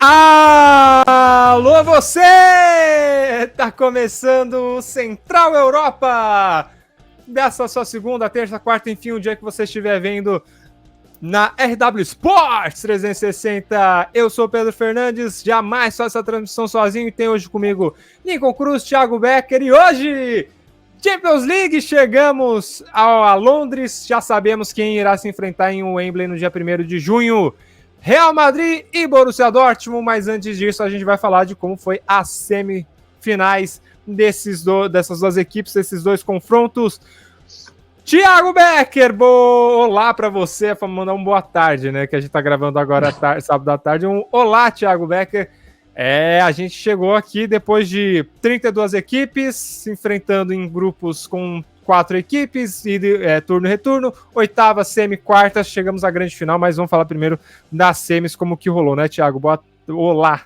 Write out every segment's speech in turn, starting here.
Alô você! Tá começando o Central Europa! Dessa sua segunda, terça, quarta, enfim, o dia que você estiver vendo na RW Sports 360. Eu sou o Pedro Fernandes, jamais faço essa transmissão sozinho e tem hoje comigo Lincoln Cruz, Thiago Becker e hoje... Champions League, chegamos a Londres, já sabemos quem irá se enfrentar em Wembley no dia 1º de junho. Real Madrid e Borussia Dortmund, mas antes disso a gente vai falar de como foi as semifinais dessas duas equipes, desses dois confrontos. Thiago Becker, olá para você, vamos mandar uma boa tarde, né, que a gente tá gravando agora sábado à tarde, olá Thiago Becker. A gente chegou aqui depois de 32 equipes, se enfrentando em grupos com 4 equipes, turno e retorno, oitava, semi, quartas, chegamos à grande final, mas vamos falar primeiro das semis, como que rolou, né, Thiago? Olá!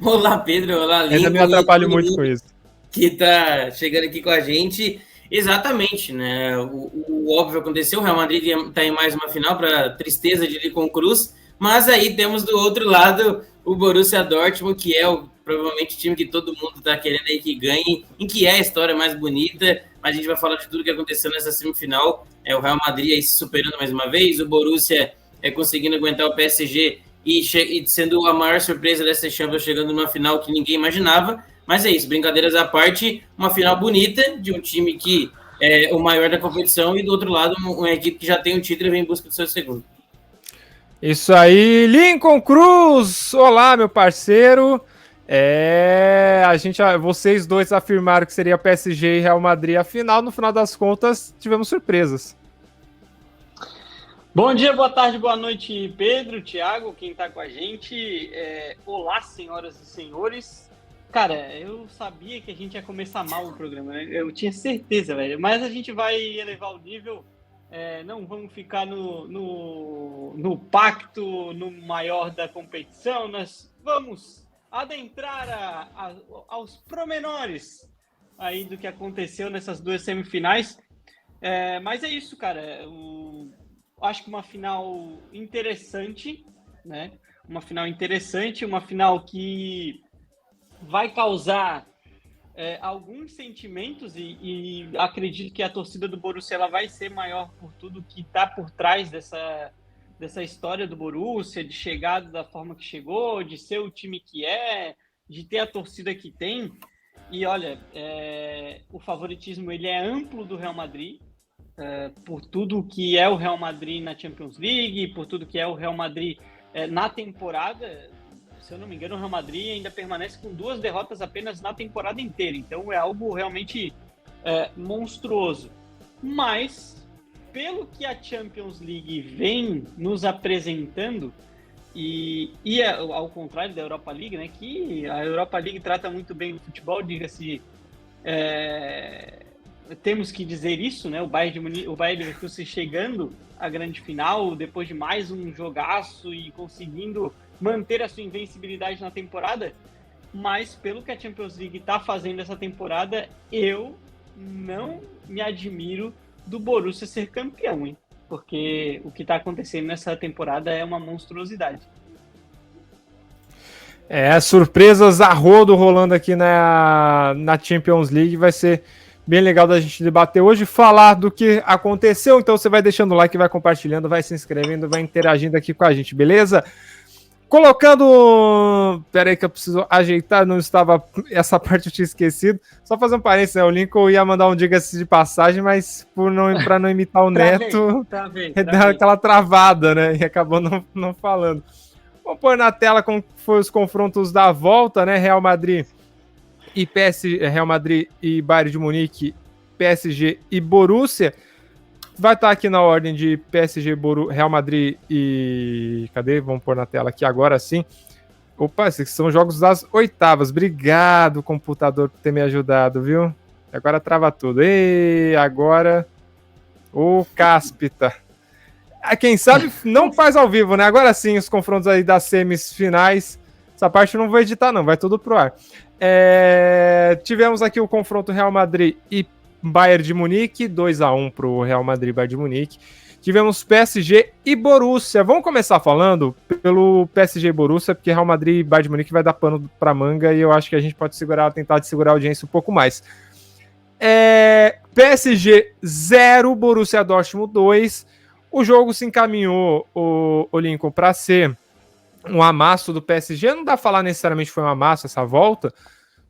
Olá, Pedro, olá, Lincoln. Ainda me atrapalho muito com isso. Que tá chegando aqui com a gente. Exatamente, né? O óbvio aconteceu, o Real Madrid tá em mais uma final, para tristeza de Lincoln Cruz, mas aí temos do outro lado o Borussia Dortmund, que é provavelmente o time que todo mundo está querendo aí que ganhe, em que é a história mais bonita, mas a gente vai falar de tudo que aconteceu nessa semifinal. O Real Madrid aí se superando mais uma vez, o Borussia conseguindo aguentar o PSG e sendo a maior surpresa dessa Champions, chegando numa final que ninguém imaginava. Mas é isso, brincadeiras à parte, uma final bonita de um time que é o maior da competição e do outro lado uma equipe que já tem um título e vem em busca do seu segundo. Isso aí, Lincoln Cruz! Olá, meu parceiro. Vocês dois afirmaram que seria PSG e Real Madrid a final. No final das contas, tivemos surpresas. Bom dia, boa tarde, boa noite, Pedro, Thiago, quem tá com a gente. Olá, senhoras e senhores. Cara, eu sabia que a gente ia começar mal o programa, né? Eu tinha certeza, velho. Mas a gente vai elevar o nível. Não vamos ficar no pacto, no maior da competição. Nós vamos adentrar aos promenores aí do que aconteceu nessas duas semifinais. Mas é isso, cara. Acho que uma final interessante, né? Uma final interessante, uma final que vai causar alguns sentimentos e acredito que a torcida do Borussia ela vai ser maior por tudo que está por trás dessa história do Borussia, de chegada da forma que chegou, de ser o time que de ter a torcida que tem. E olha, o favoritismo ele é amplo do Real Madrid, por tudo que é o Real Madrid na Champions League, por tudo que é o Real Madrid na temporada. Se eu não me engano, o Real Madrid ainda permanece com 2 derrotas apenas na temporada inteira. Então é algo realmente monstruoso. Mas, pelo que a Champions League vem nos apresentando, e ao contrário da Europa League, né, que a Europa League trata muito bem o futebol, diga-se, temos que dizer isso, né? O Bayer Leverkusen chegando à grande final, depois de mais um jogaço e conseguindo manter a sua invencibilidade na temporada, mas pelo que a Champions League está fazendo essa temporada, eu não me admiro do Borussia ser campeão, hein? Porque o que está acontecendo nessa temporada é uma monstruosidade. Surpresas a rodo rolando aqui na Champions League, vai ser bem legal da gente debater hoje, falar do que aconteceu, então você vai deixando o like, vai compartilhando, vai se inscrevendo, vai interagindo aqui com a gente, beleza? Colocando... Pera aí que eu preciso ajeitar, não estava... Essa parte eu tinha esquecido. Só fazer um parênteses, né? O Lincoln ia mandar um diga-se de passagem, mas para não imitar o Neto, deu aquela travada, né? E acabou não falando. Vamos pôr na tela como foram os confrontos da volta, né? Real Madrid e Bayern de Munique, PSG e Borussia. Vai estar aqui na ordem de PSG, Real Madrid e... Cadê? Vamos pôr na tela aqui agora sim. Opa, esses são jogos das oitavas. Obrigado, computador, por ter me ajudado, viu? Agora trava tudo. E agora... O Cáspita. Quem sabe não faz ao vivo, né? Agora sim, os confrontos aí das semifinais. Essa parte eu não vou editar, não. Vai tudo pro ar. Tivemos aqui o confronto Real Madrid e Bayern de Munique, 2-1 pro Real Madrid e Bayern de Munique. tivemos PSG e Borussia. Vamos começar falando pelo PSG e Borussia, porque Real Madrid e Bayern de Munique vai dar pano para manga e eu acho que a gente pode tentar segurar a audiência um pouco mais. PSG 0, Borussia Dortmund 2. O jogo se encaminhou, o Lincoln, para ser um amasso do PSG. Não dá pra falar necessariamente que foi um amasso essa volta,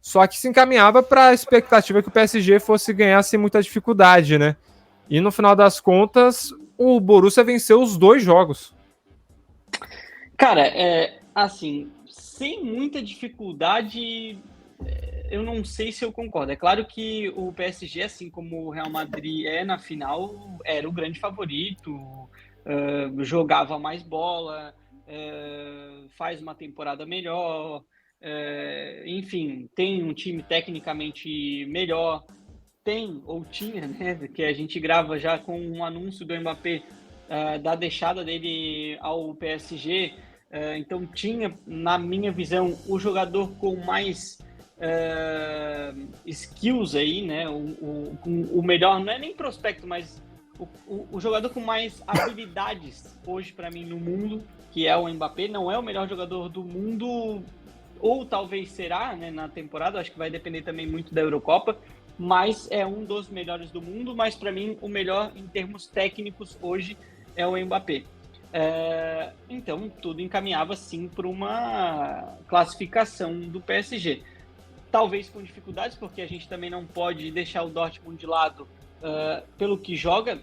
só que se encaminhava para a expectativa que o PSG fosse ganhar sem muita dificuldade, né? E no final das contas, o Borussia venceu os 2 jogos. Cara, assim, sem muita dificuldade, eu não sei se eu concordo. É claro que o PSG, assim como o Real Madrid na final, era o grande favorito, jogava mais bola, faz uma temporada melhor, enfim, tem um time tecnicamente melhor. Tem, ou tinha, né? Que a gente grava já com um anúncio do Mbappé da deixada dele ao PSG. Então tinha, na minha visão, o jogador com mais skills aí, né? O melhor, não é nem prospecto, mas o jogador com mais habilidades hoje para mim no mundo, que é o Mbappé. Não é o melhor jogador do mundo, ou talvez será, né, na temporada. Acho que vai depender também muito da Eurocopa, mas é um dos melhores do mundo. Mas para mim o melhor em termos técnicos hoje é o Mbappé. Então tudo encaminhava sim para uma classificação do PSG, talvez com dificuldades, porque a gente também não pode deixar o Dortmund de lado pelo que joga.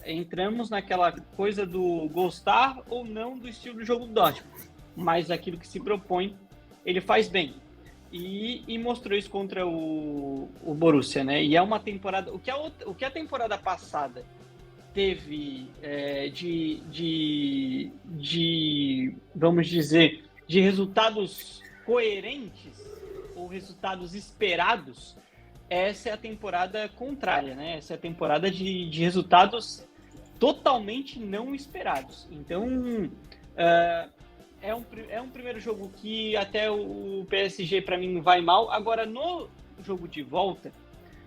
Entramos naquela coisa do gostar ou não do estilo de jogo do Dortmund, mas aquilo que se propõe ele faz bem. E mostrou isso contra o Borussia, né? E é uma temporada... O que a temporada passada teve vamos dizer, de resultados coerentes ou resultados esperados, essa é a temporada contrária, né? Essa é a temporada de resultados totalmente não esperados. Então, é um primeiro jogo que até o PSG, para mim, vai mal. Agora, no jogo de volta,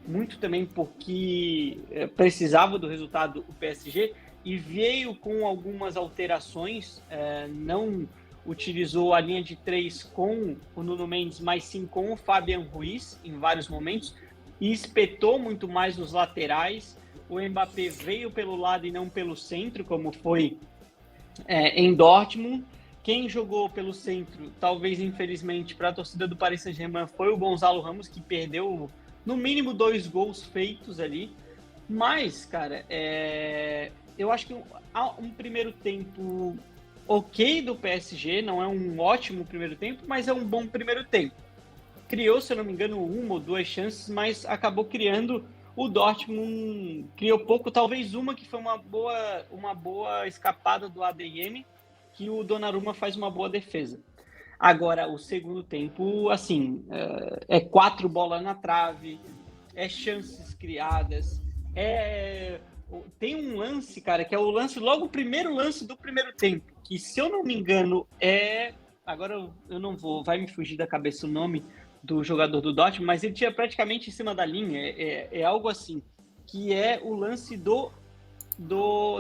muito também porque precisava do resultado o PSG e veio com algumas alterações, não utilizou a linha de 3 com o Nuno Mendes, mas sim com o Fabian Ruiz em vários momentos, e espetou muito mais os laterais. O Mbappé veio pelo lado e não pelo centro, como foi em Dortmund. Quem jogou pelo centro, talvez infelizmente para a torcida do Paris Saint-Germain, foi o Gonzalo Ramos, que perdeu no mínimo 2 gols feitos ali. Mas, cara, eu acho que um primeiro tempo ok do PSG, não é um ótimo primeiro tempo, mas é um bom primeiro tempo. Criou, se eu não me engano, 1 ou 2 chances, mas acabou criando. O Dortmund criou pouco, talvez uma que foi uma boa escapada do ADM, que o Donnarumma faz uma boa defesa. Agora, o segundo tempo, assim, 4 bolas na trave, chances criadas, tem um lance, cara, que é logo o primeiro lance do primeiro tempo, que, se eu não me engano, agora eu não vou, vai me fugir da cabeça o nome do jogador do Dortmund, mas ele tinha praticamente em cima da linha, algo assim, que é o lance do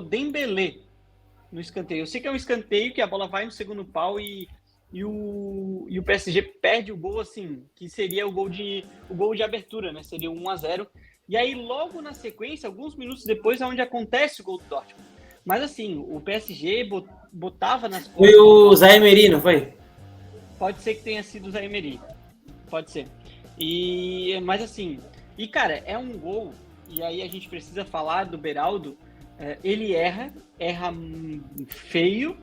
Dembélé no escanteio. Eu sei que é um escanteio, que a bola vai no segundo pau e o PSG perde o gol, assim, que seria o gol de abertura, né? Seria 1-0. E aí, logo na sequência, alguns minutos depois, é onde acontece o gol do Dortmund. Mas, assim, o PSG botava nas costas... Foi o Zaïre Emery, não foi? Pode ser que tenha sido o Zaïre Emery. Pode ser. Mas, assim... E, cara, é um gol... E aí a gente precisa falar do Beraldo. Ele erra feio,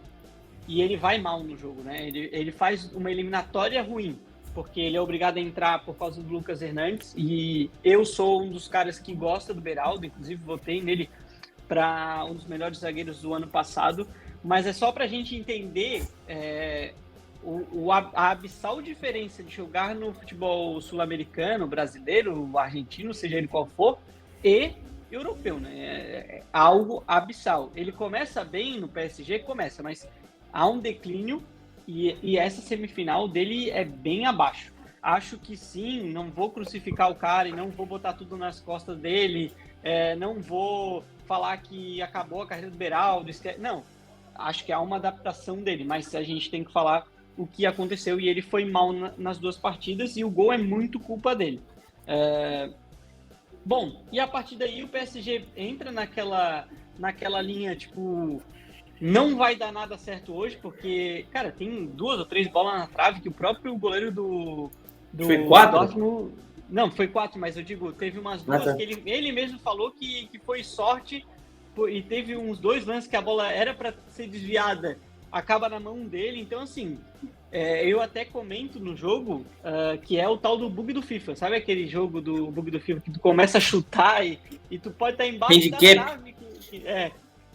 e ele vai mal no jogo, né? Ele faz uma eliminatória ruim, porque ele é obrigado a entrar por causa do Lucas Hernandes, e eu sou um dos caras que gosta do Beraldo, inclusive votei nele para um dos melhores zagueiros do ano passado, mas é só para a gente entender a abissal diferença de jogar no futebol sul-americano, brasileiro, argentino, seja ele qual for, e europeu, né? É algo abissal. Ele começa bem no PSG, mas há um declínio, e essa semifinal dele é bem abaixo. Acho que sim, não vou crucificar o cara e não vou botar tudo nas costas dele, não vou falar que acabou a carreira do Beraldo. Não, acho que há uma adaptação dele, mas a gente tem que falar o que aconteceu e ele foi mal nas 2 partidas e o gol é muito culpa dele. Bom, e a partir daí o PSG entra naquela linha, tipo, não vai dar nada certo hoje, porque, cara, tem 2 ou 3 bolas na trave que o próprio goleiro do Foi 4? Dortmund... Não, foi 4, mas eu digo, teve umas 2 que ele mesmo falou que foi sorte, e teve uns 2 lances que a bola era para ser desviada, acaba na mão dele, então assim... eu até comento no jogo que é o tal do bug do FIFA. Sabe aquele jogo do bug do FIFA que tu começa a chutar e tu pode estar embaixo da trave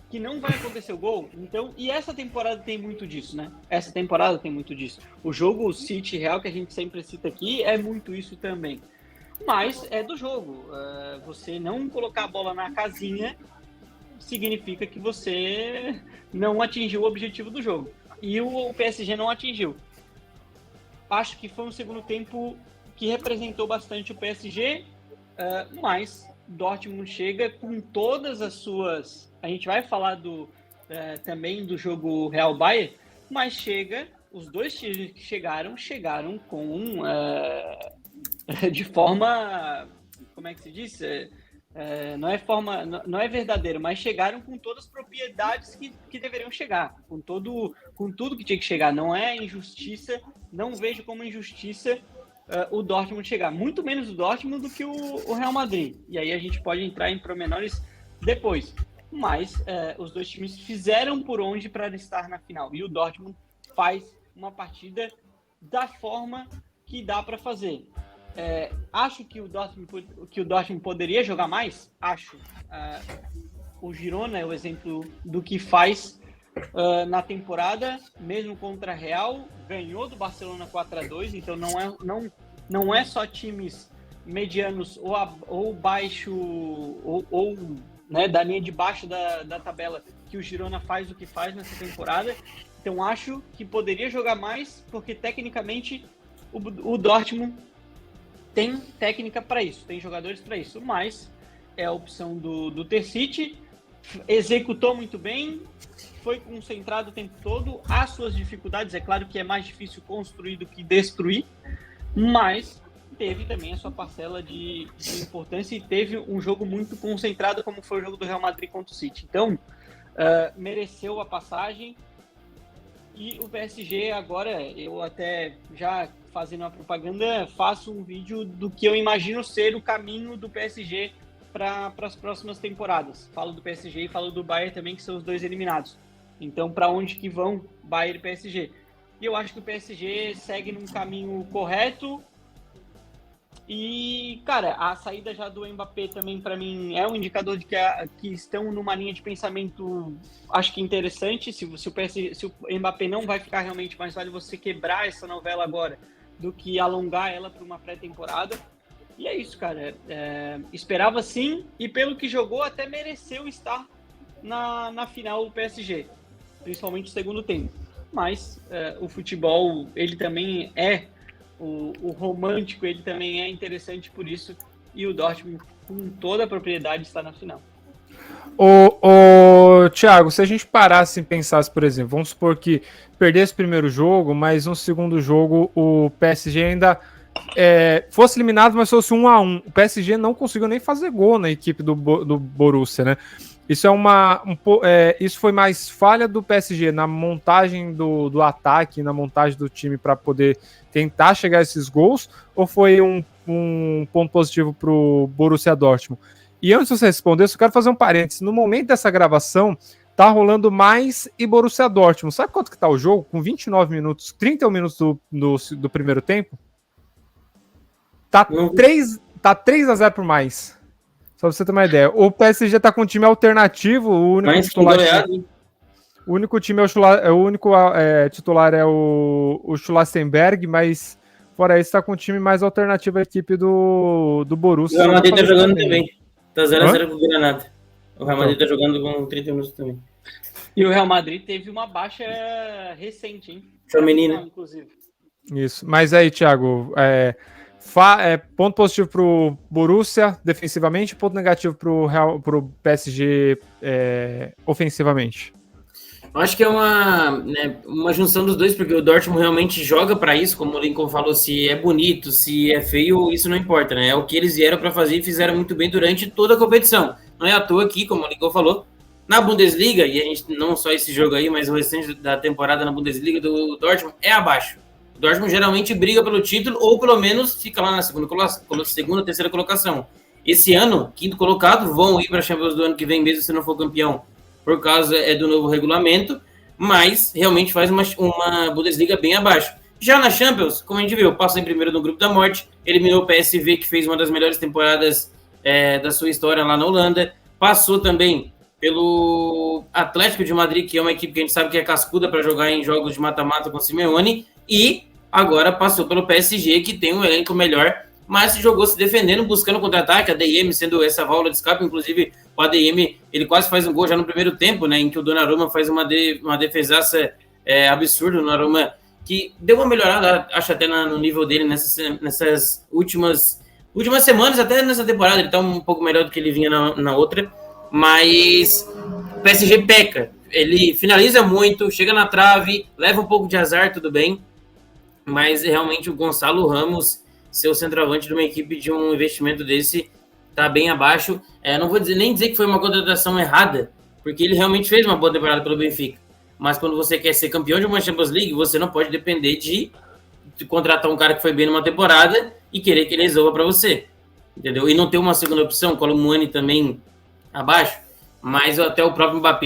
que não vai acontecer o gol? Então, e essa temporada tem muito disso, né? Essa temporada tem muito disso. O jogo City Real, que a gente sempre cita aqui, é muito isso também. Mas é do jogo. Você não colocar a bola na casinha significa que você não atingiu o objetivo do jogo. E o PSG não atingiu. Acho que foi um segundo tempo que representou bastante o PSG, mas Dortmund chega com todas as suas... A gente vai falar também do jogo Real Bayern, mas os 2 times que chegaram com... de forma... Como é que se diz? Não é verdadeiro, mas chegaram com todas as propriedades que deveriam chegar, com tudo que tinha que chegar. Não é injustiça, não vejo como injustiça o Dortmund chegar, muito menos o Dortmund do que o Real Madrid. E aí a gente pode entrar em pormenores depois. Mas os 2 times fizeram por onde para estar na final. E o Dortmund faz uma partida da forma que dá para fazer. Acho que o Dortmund poderia jogar mais? Acho. O Girona é o exemplo do que faz na temporada, mesmo contra a Real, ganhou do Barcelona 4-2, então não é só times medianos ou baixo, ou né, da linha de baixo da tabela que o Girona faz o que faz nessa temporada. Então acho que poderia jogar mais, porque tecnicamente o Dortmund tem técnica para isso, tem jogadores para isso, mas é a opção do Terzic, executou muito bem, foi concentrado o tempo todo, há suas dificuldades, é claro que é mais difícil construir do que destruir, mas teve também a sua parcela de importância e teve um jogo muito concentrado, como foi o jogo do Real Madrid contra o City. Então, mereceu a passagem. E o PSG agora, eu até já fazendo uma propaganda, faço um vídeo do que eu imagino ser o caminho do PSG para as próximas temporadas. Falo do PSG e falo do Bayern também, que são os 2 eliminados. Então, para onde que vão Bayern e PSG? E eu acho que o PSG segue num caminho correto. E, cara, a saída já do Mbappé também, para mim, é um indicador de que estão numa linha de pensamento, acho que interessante. Se o Mbappé não vai ficar realmente, mais vale você quebrar essa novela agora do que alongar ela para uma pré-temporada. E é isso, cara. Esperava sim, e pelo que jogou, até mereceu estar na final do PSG, principalmente no segundo tempo. Mas o futebol, ele também é o romântico, ele também é interessante por isso, e o Dortmund, com toda a propriedade, está na final. Thiago, se a gente parasse e pensasse, por exemplo, vamos supor que perdesse o primeiro jogo, mas no segundo jogo o PSG ainda fosse eliminado, mas fosse 1-1. O PSG não conseguiu nem fazer gol na equipe do Borussia, né? Isso isso foi mais falha do PSG na montagem do ataque, na montagem do time para poder tentar chegar a esses gols, ou foi um ponto positivo para o Borussia Dortmund? E antes de você responder, eu quero fazer um parênteses. No momento dessa gravação, tá rolando mais e Borussia Dortmund. Sabe quanto que tá o jogo? Com 29 minutos, 31 minutos do primeiro tempo? Tá 3-0 por mais. Só pra você ter uma ideia. O PSG tá com um time alternativo, o único titular... O único time titular é o Schlassenberg, mas fora isso tá com um time mais alternativo à equipe do Borussia. O Real Madrid tá jogando também. Tá 0-0 com o Granada. O Real Madrid tá jogando com 30 minutos também. E o Real Madrid teve uma baixa recente, hein? Feminina. Inclusive. Isso. Mas aí, Thiago, Ponto positivo pro Borussia defensivamente, ponto negativo pro PSG ofensivamente. Eu acho que é uma junção dos dois, porque o Dortmund realmente joga para isso, como o Lincoln falou, se é bonito, se é feio, isso não importa, né? É o que eles vieram para fazer e fizeram muito bem durante toda a competição. Não é à toa aqui, como o Lincoln falou, na Bundesliga, e a gente não só esse jogo aí, mas o restante da temporada na Bundesliga do Dortmund é abaixo. O Dortmund geralmente briga pelo título, ou pelo menos fica lá na segunda, terceira colocação. Esse ano, quinto colocado, vão ir para a Champions do ano que vem, mesmo se não for campeão, por causa do novo regulamento, mas realmente faz uma Bundesliga bem abaixo. Já na Champions, como a gente viu, passou em primeiro no grupo da morte, eliminou o PSV, que fez uma das melhores temporadas da sua história lá na Holanda, passou também pelo Atlético de Madrid, que é uma equipe que a gente sabe que é cascuda para jogar em jogos de mata-mata com o Simeone, e agora passou pelo PSG, que tem um elenco melhor, mas se jogou se defendendo, buscando contra-ataque, a ADM sendo essa válvula de escape, inclusive o ADM, ele quase faz um gol já no primeiro tempo, né, em que o Donnarumma faz uma defesaça absurda, o Donnarumma, que deu uma melhorada, acho até no nível dele nessas últimas semanas, até nessa temporada, ele tá um pouco melhor do que ele vinha na outra, mas o PSG peca, ele finaliza muito, chega na trave, leva um pouco de azar, tudo bem, mas realmente o Gonçalo Ramos, ser o centroavante de uma equipe de um investimento desse, tá bem abaixo. Não vou nem dizer que foi uma contratação errada, porque ele realmente fez uma boa temporada pelo Benfica. Mas quando você quer ser campeão de uma Champions League, você não pode depender de contratar um cara que foi bem numa temporada e querer que ele resolva para você. Entendeu? E não ter uma segunda opção, o Colomani também abaixo, mas até o próprio Mbappé,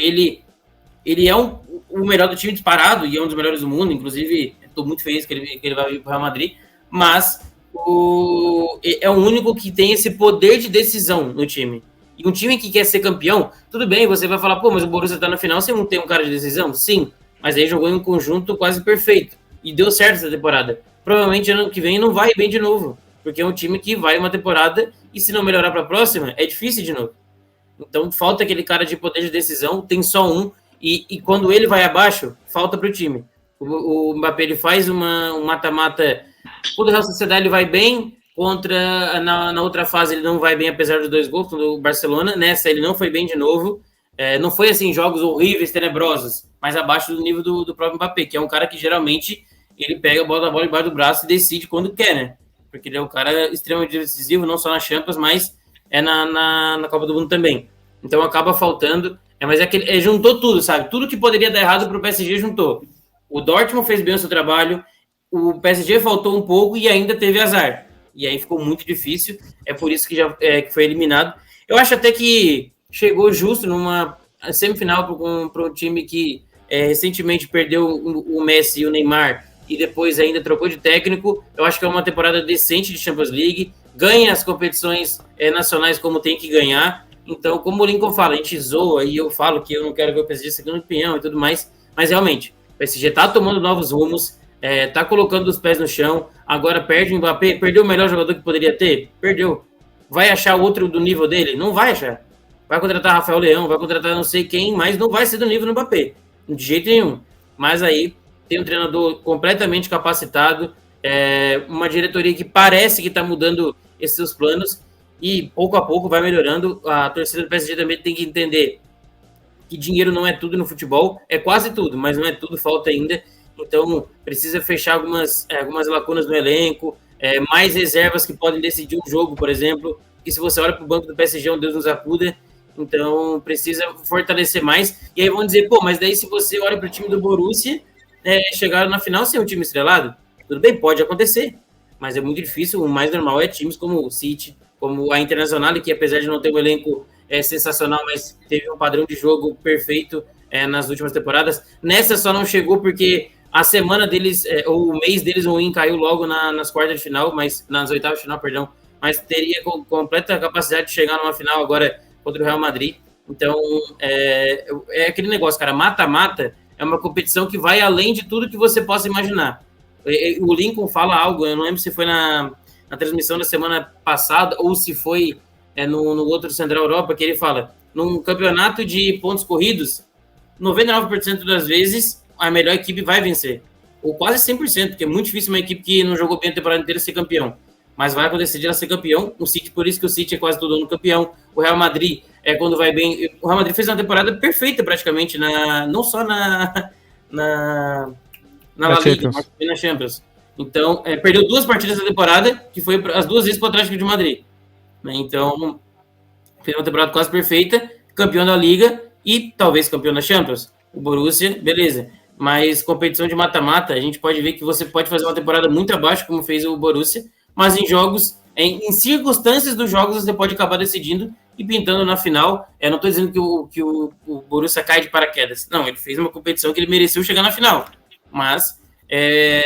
ele é o melhor do time disparado e é um dos melhores do mundo, inclusive estou muito feliz que ele vai vir para o Real Madrid, mas é o único que tem esse poder de decisão no time. E um time que quer ser campeão, tudo bem, você vai falar, pô, mas o Borussia tá na final, você não tem um cara de decisão? Sim, mas aí jogou em um conjunto quase perfeito. E deu certo essa temporada. Provavelmente ano que vem não vai bem de novo, porque é um time que vai uma temporada e se não melhorar para a próxima, é difícil de novo. Então falta aquele cara de poder de decisão, tem só um, e quando ele vai abaixo, falta para o time. O Mbappé, ele faz um mata-mata, quando o Real Sociedade ele vai bem, na outra fase ele não vai bem, apesar dos 2 gols do Barcelona, nessa ele não foi bem de novo, não foi assim, jogos horríveis, tenebrosos, mas abaixo do nível do próprio Mbappé, que é um cara que geralmente ele pega a bola embaixo do braço e decide quando quer, né? Porque ele é um cara extremamente decisivo, não só na Champions, mas na Copa do Mundo também. Então acaba faltando, mas juntou tudo, sabe? Tudo que poderia dar errado para o PSG juntou. O Dortmund fez bem o seu trabalho, o PSG faltou um pouco e ainda teve azar. E aí ficou muito difícil, é por isso que que foi eliminado. Eu acho até que chegou justo numa semifinal para um time que recentemente perdeu o Messi e o Neymar e depois ainda trocou de técnico. Eu acho que é uma temporada decente de Champions League, ganha as competições nacionais como tem que ganhar. Então, como o Lincoln fala, a gente zoa e eu falo que eu não quero ver o PSG ser campeão e tudo mais, mas realmente, o PSG tá tomando novos rumos, tá colocando os pés no chão, agora perde o Mbappé, perdeu o melhor jogador que poderia ter? Perdeu. Vai achar outro do nível dele? Não vai achar. Vai contratar Rafael Leão, vai contratar não sei quem, mas não vai ser do nível do Mbappé, de jeito nenhum. Mas aí tem um treinador completamente capacitado, uma diretoria que parece que está mudando esses seus planos e pouco a pouco vai melhorando. A torcida do PSG também tem que entender que dinheiro não é tudo no futebol, é quase tudo, mas não é tudo, falta ainda. Então, precisa fechar algumas lacunas no elenco, mais reservas que podem decidir um jogo, por exemplo. E se você olha para o banco do PSG, um Deus nos acuda. Então, precisa fortalecer mais. E aí vão dizer, pô, mas daí se você olha para o time do Borussia, chegaram na final sem um time estrelado? Tudo bem, pode acontecer, mas é muito difícil. O mais normal é times como o City, como a Internacional, que apesar de não ter um elenco sensacional, mas teve um padrão de jogo perfeito nas últimas temporadas. Nessa só não chegou porque a semana deles, ou o mês deles ruim, caiu logo nas quartas de final, nas oitavas de final, perdão, mas teria completa capacidade de chegar numa final agora contra o Real Madrid. Então, é aquele negócio, cara, mata-mata é uma competição que vai além de tudo que você possa imaginar. O Lincoln fala algo, eu não lembro se foi na transmissão da semana passada ou se foi no outro Central Europa, que ele fala, num campeonato de pontos corridos, 99% das vezes a melhor equipe vai vencer, ou quase 100%, porque é muito difícil uma equipe que não jogou bem a temporada inteira ser campeão. mas vai acontecer de ela ser campeão. O City, por isso que o City é quase todo ano campeão. O Real Madrid, quando vai bem... O Real Madrid fez uma temporada perfeita, praticamente, não só na La Liga, mas também na Champions. Então, perdeu 2 partidas da temporada, que foi as 2 vezes para o Atlético de Madrid. Né? Então, fez uma temporada quase perfeita, campeão da Liga e talvez campeão da Champions. O Borussia, beleza. Mas competição de mata-mata, a gente pode ver que você pode fazer uma temporada muito abaixo, como fez o Borussia, mas em jogos, em circunstâncias dos jogos, você pode acabar decidindo e pintando na final. Eu não estou dizendo que o Borussia cai de paraquedas. Não, ele fez uma competição que ele mereceu chegar na final. Mas,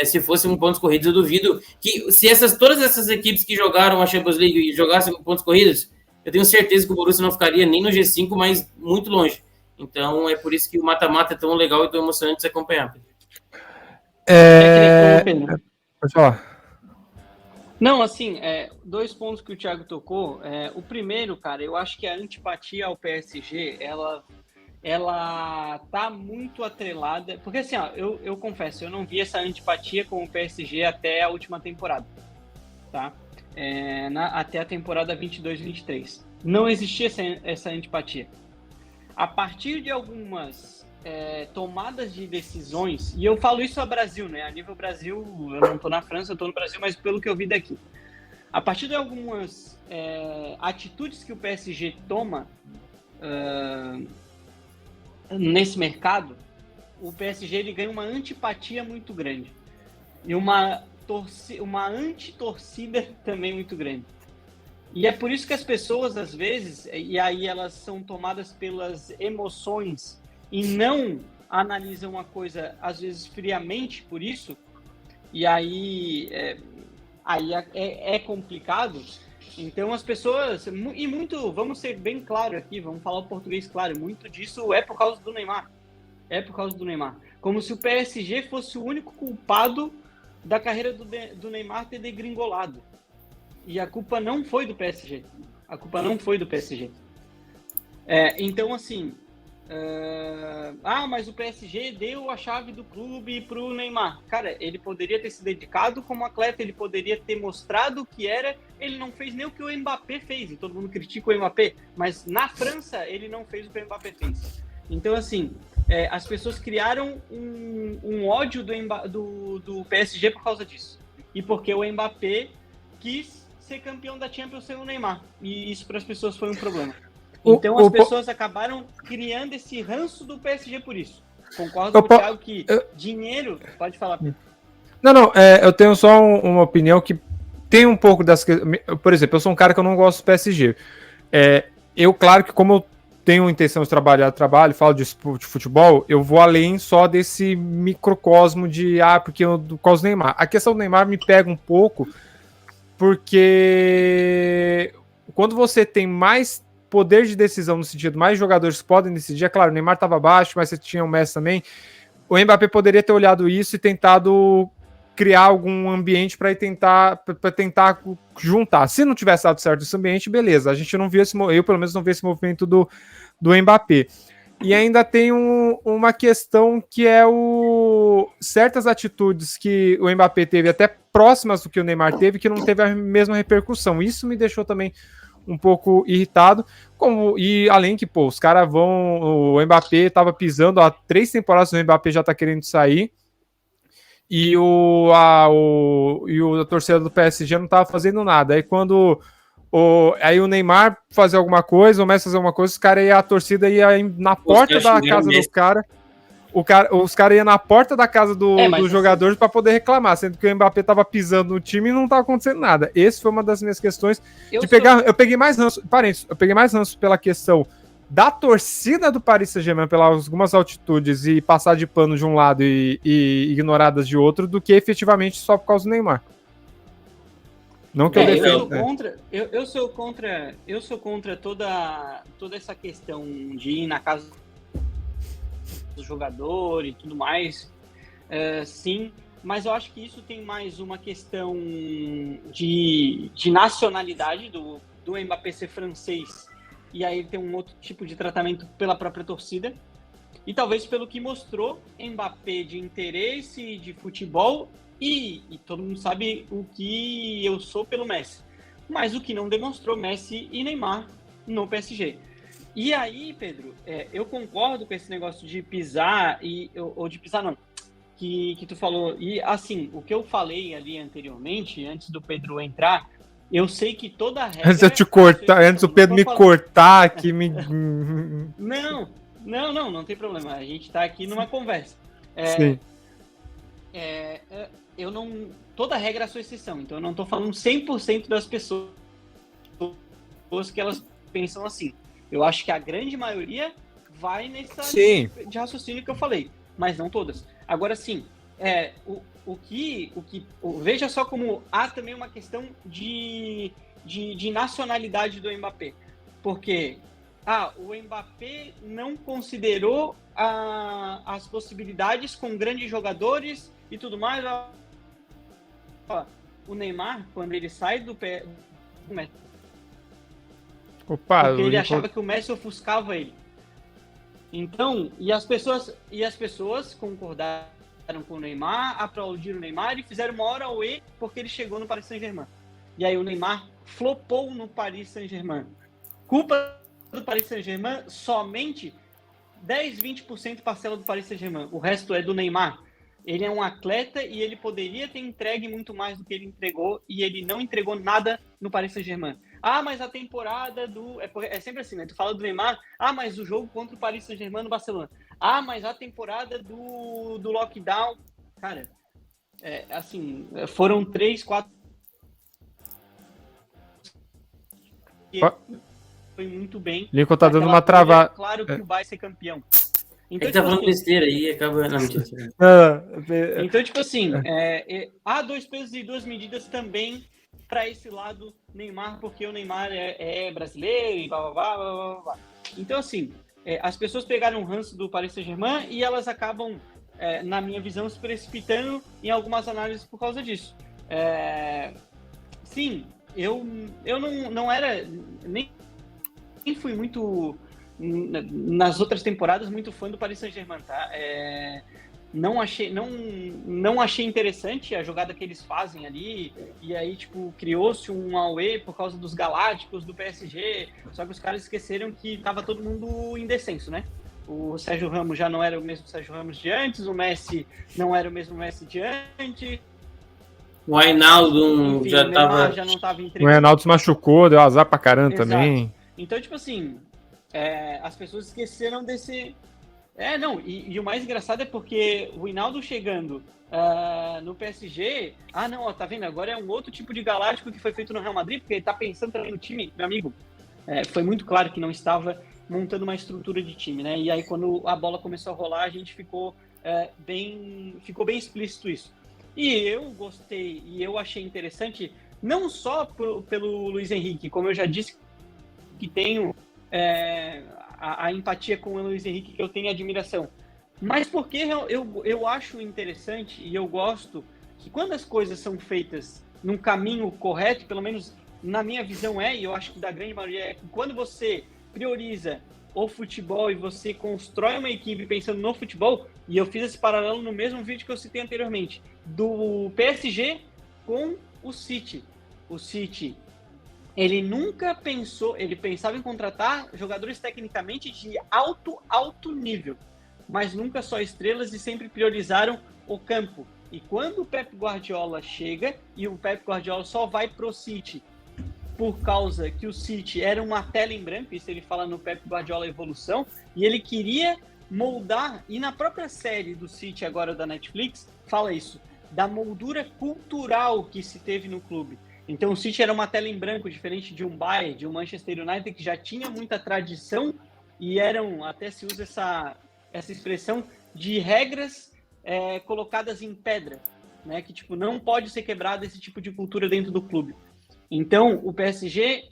se fosse um pontos corridos, eu duvido que se todas essas equipes que jogaram a Champions League jogassem com pontos corridos, eu tenho certeza que o Borussia não ficaria nem no G5, mas muito longe. Então, é por isso que o mata-mata é tão legal e tão emocionante de se acompanhar. Pode falar. Não, assim, 2 pontos que o Thiago tocou. O primeiro, cara, eu acho que a antipatia ao PSG, ela tá muito atrelada. Porque, assim, ó, eu confesso, eu não vi essa antipatia com o PSG até a última temporada, tá? Até a temporada 22-23. Não existia essa antipatia. A partir de algumas tomadas de decisões, e eu falo isso a Brasil, né? A nível Brasil, eu não tô na França, eu tô no Brasil, mas pelo que eu vi daqui. A partir de algumas atitudes que o PSG toma nesse mercado, o PSG ele ganha uma antipatia muito grande. E uma anti-torcida também muito grande. E é por isso que as pessoas, às vezes, e aí elas são tomadas pelas emoções e não analisam a coisa, às vezes, friamente por isso, e aí é complicado. Então, as pessoas... E muito, vamos ser bem claro aqui, vamos falar o português claro, muito disso é por causa do Neymar. É por causa do Neymar. Como se o PSG fosse o único culpado da carreira do Neymar ter degringolado. E a culpa não foi do PSG. A culpa não foi do PSG. Então, assim... mas o PSG deu a chave do clube pro Neymar. Cara, ele poderia ter se dedicado como atleta, ele poderia ter mostrado o que era. Ele não fez nem o que o Mbappé fez. E todo mundo critica o Mbappé. Mas na França, ele não fez o que o Mbappé fez. Então, assim... as pessoas criaram um ódio do PSG por causa disso. E porque o Mbappé quis ser campeão da Champions sem o Neymar. E isso para as pessoas foi um problema. Então as pessoas acabaram criando esse ranço do PSG por isso. Concordo com o Thiago que dinheiro... Pode falar. Não, eu tenho só uma opinião que tem um pouco das... Por exemplo, eu sou um cara que eu não gosto do PSG. Claro que como eu tenho intenção de trabalho, falo de futebol, eu vou além só desse microcosmo de, porque por causa do Neymar. A questão do Neymar me pega um pouco, porque quando você tem mais poder de decisão, no sentido, mais jogadores que podem decidir, é claro, o Neymar estava abaixo, mas você tinha o Messi também, o Mbappé poderia ter olhado isso e tentado criar algum ambiente para tentar juntar. Se não tivesse dado certo esse ambiente, beleza. A gente não viu eu pelo menos não vi esse movimento do Mbappé. E ainda tem uma questão que é certas atitudes que o Mbappé teve, até próximas do que o Neymar teve, que não teve a mesma repercussão. Isso me deixou também um pouco irritado. E além que, os caras o Mbappé estava pisando há 3 temporadas, o Mbappé já está querendo sair. E a torcida do PSG não estava fazendo nada. Aí quando o Neymar fazer alguma coisa, o Messi fazer alguma coisa, a torcida ia na porta da casa do cara. Os caras iam na porta da casa dos jogadores para poder reclamar, sendo que o Mbappé estava pisando no time e não estava acontecendo nada. Essa foi uma das minhas questões. Eu peguei mais ranço pela questão da torcida do Paris Saint-Germain, pelas algumas altitudes e passar de pano de um lado e ignoradas de outro, do que efetivamente só por causa do Neymar. Não que eu defendo. Eu sou contra toda essa questão de ir na casa do jogador e tudo mais. Sim, mas eu acho que isso tem mais uma questão de nacionalidade do Mbappé ser francês. E aí tem um outro tipo de tratamento pela própria torcida. E talvez pelo que mostrou Mbappé de interesse de futebol E todo mundo sabe o que eu sou pelo Messi. Mas o que não demonstrou Messi e Neymar no PSG. E aí, Pedro, eu concordo com esse negócio de pisar, ou de pisar não, que tu falou. E assim, o que eu falei ali anteriormente, antes do Pedro entrar, eu sei que toda regra... Antes de eu te cortar, antes do Pedro me cortar aqui, me... Não tem problema. A gente tá aqui numa conversa. Sim. Eu não... Toda regra é a sua exceção. Então eu não tô falando 100% das pessoas que elas pensam assim. Eu acho que a grande maioria vai nessa de raciocínio que eu falei. Mas não todas. Agora sim, veja só como há também uma questão de nacionalidade do Mbappé. Porque o Mbappé não considerou as possibilidades com grandes jogadores e tudo mais. O Neymar, quando ele sai do pé do Messi, porque ele achava que o Messi ofuscava ele. Então, e as pessoas concordaram com o Neymar, aplaudiram o Neymar e fizeram uma hora auê porque ele chegou no Paris Saint-Germain. E aí o Neymar flopou no Paris Saint-Germain. Culpa do Paris Saint-Germain, somente 10, 20% parcela do Paris Saint-Germain. O resto é do Neymar. Ele é um atleta e ele poderia ter entregue muito mais do que ele entregou e ele não entregou nada no Paris Saint-Germain. Mas a temporada do... É sempre assim, né? Tu fala do Neymar, mas o jogo contra o Paris Saint-Germain no Barcelona. Mas a temporada do lockdown... Cara, assim, foram 3, 4... Foi muito bem. Lincoln tá dando uma travada. Claro que vai ser campeão. Então, tá falando besteira aí, acaba... Não, mentira. Então, tipo assim, há 2 pesos e 2 medidas também para esse lado Neymar, porque o Neymar é brasileiro e blá, blá, blá, blá, blá. Então, assim, as pessoas pegaram o ranço do Paris Saint-Germain e elas acabam, na minha visão, se precipitando em algumas análises por causa disso. Sim, eu não era... Nem fui muito... nas outras temporadas, muito fã do Paris Saint-Germain, tá? Não achei interessante a jogada que eles fazem ali, e aí, tipo, criou-se um auê por causa dos Galácticos, do PSG, só que os caras esqueceram que tava todo mundo em descenso, né? O Sérgio Ramos já não era o mesmo Sérgio Ramos de antes, o Messi não era o mesmo Messi de antes. O Ainaldo já tava... já não tava entregando. O Ainaldo se machucou, deu azar pra caramba. Exato. Também. Então, tipo assim... as pessoas esqueceram desse... E o mais engraçado é porque o Hinaldo chegando no PSG... tá vendo? Agora é um outro tipo de galáctico que foi feito no Real Madrid, porque ele tá pensando também no time, meu amigo. Foi muito claro que não estava montando uma estrutura de time, né? E aí, quando a bola começou a rolar, a gente ficou bem explícito isso. E eu gostei, e eu achei interessante, não só pelo Luiz Henrique, como eu já disse, que tenho... a empatia com o Luiz Henrique, que eu tenho admiração. Mas porque eu acho interessante e eu gosto que quando as coisas são feitas num caminho correto, pelo menos na minha visão e eu acho que da grande maioria é que quando você prioriza o futebol e você constrói uma equipe pensando no futebol, e eu fiz esse paralelo no mesmo vídeo que eu citei anteriormente, do PSG com o City. O City... Ele nunca pensou, ele pensava em contratar jogadores tecnicamente de alto nível, mas nunca só estrelas e sempre priorizaram o campo. E quando o Pep Guardiola chega, e o Pep Guardiola só vai pro City por causa que o City era uma tela em branco, isso ele fala no Pep Guardiola Evolução, e ele queria moldar, e na própria série do City agora da Netflix, fala isso, da moldura cultural que se teve no clube. Então o City era uma tela em branco, diferente de um Bayern, de um Manchester United, que já tinha muita tradição e até se usa essa expressão de regras colocadas em pedra, né? Que tipo, não pode ser quebrado esse tipo de cultura dentro do clube. Então o PSG,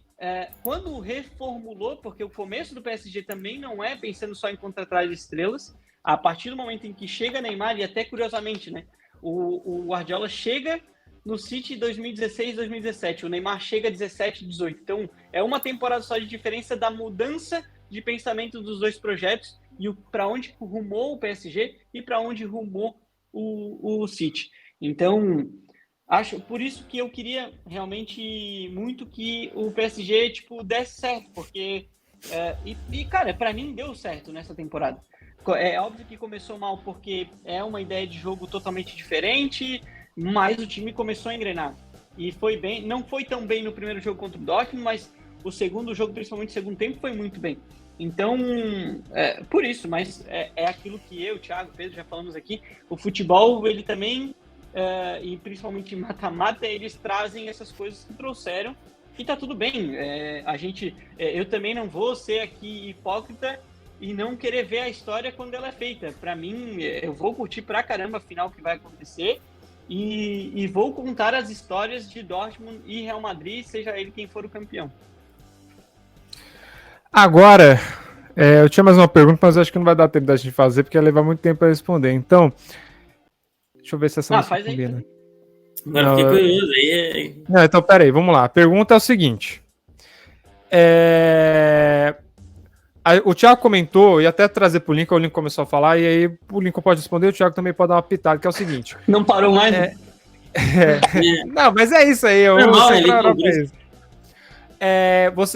quando reformulou, porque o começo do PSG também não é pensando só em contratar estrelas, a partir do momento em que chega Neymar, e até curiosamente, né? O Guardiola chega no City 2016, 2017. O Neymar chega 17, 18. Então, é uma temporada só de diferença da mudança de pensamento dos dois projetos e para onde rumou o PSG e para onde rumou o City. Então, acho por isso que eu queria realmente muito que o PSG tipo desse certo, porque cara, para mim deu certo nessa temporada. É óbvio que começou mal porque é uma ideia de jogo totalmente diferente, mas o time começou a engrenar. E foi bem, não foi tão bem no primeiro jogo contra o Dortmund, mas o segundo jogo, principalmente o segundo tempo, foi muito bem. Então, por isso, mas é aquilo que eu, Thiago, Pedro, já falamos aqui, o futebol, ele também, e principalmente mata-mata, eles trazem essas coisas que trouxeram, e tá tudo bem. Eu também não vou ser aqui hipócrita e não querer ver a história quando ela é feita. Para mim, eu vou curtir pra caramba a final que vai acontecer e vou contar as histórias de Dortmund e Real Madrid, seja ele quem for o campeão. Agora, eu tinha mais uma pergunta, mas acho que não vai dar tempo da gente fazer, porque ia levar muito tempo para responder. Então, deixa eu ver se essa música faz aí. combina. Agora fiquei curioso. Aí. Não, então, peraí, vamos lá. A pergunta é o seguinte. O Thiago comentou, e até trazer pro Lincoln, o Lincoln começou a falar, e aí o Lincoln pode responder, o Thiago também pode dar uma pitada, que é o seguinte. Não parou mais? Não, mas é isso aí.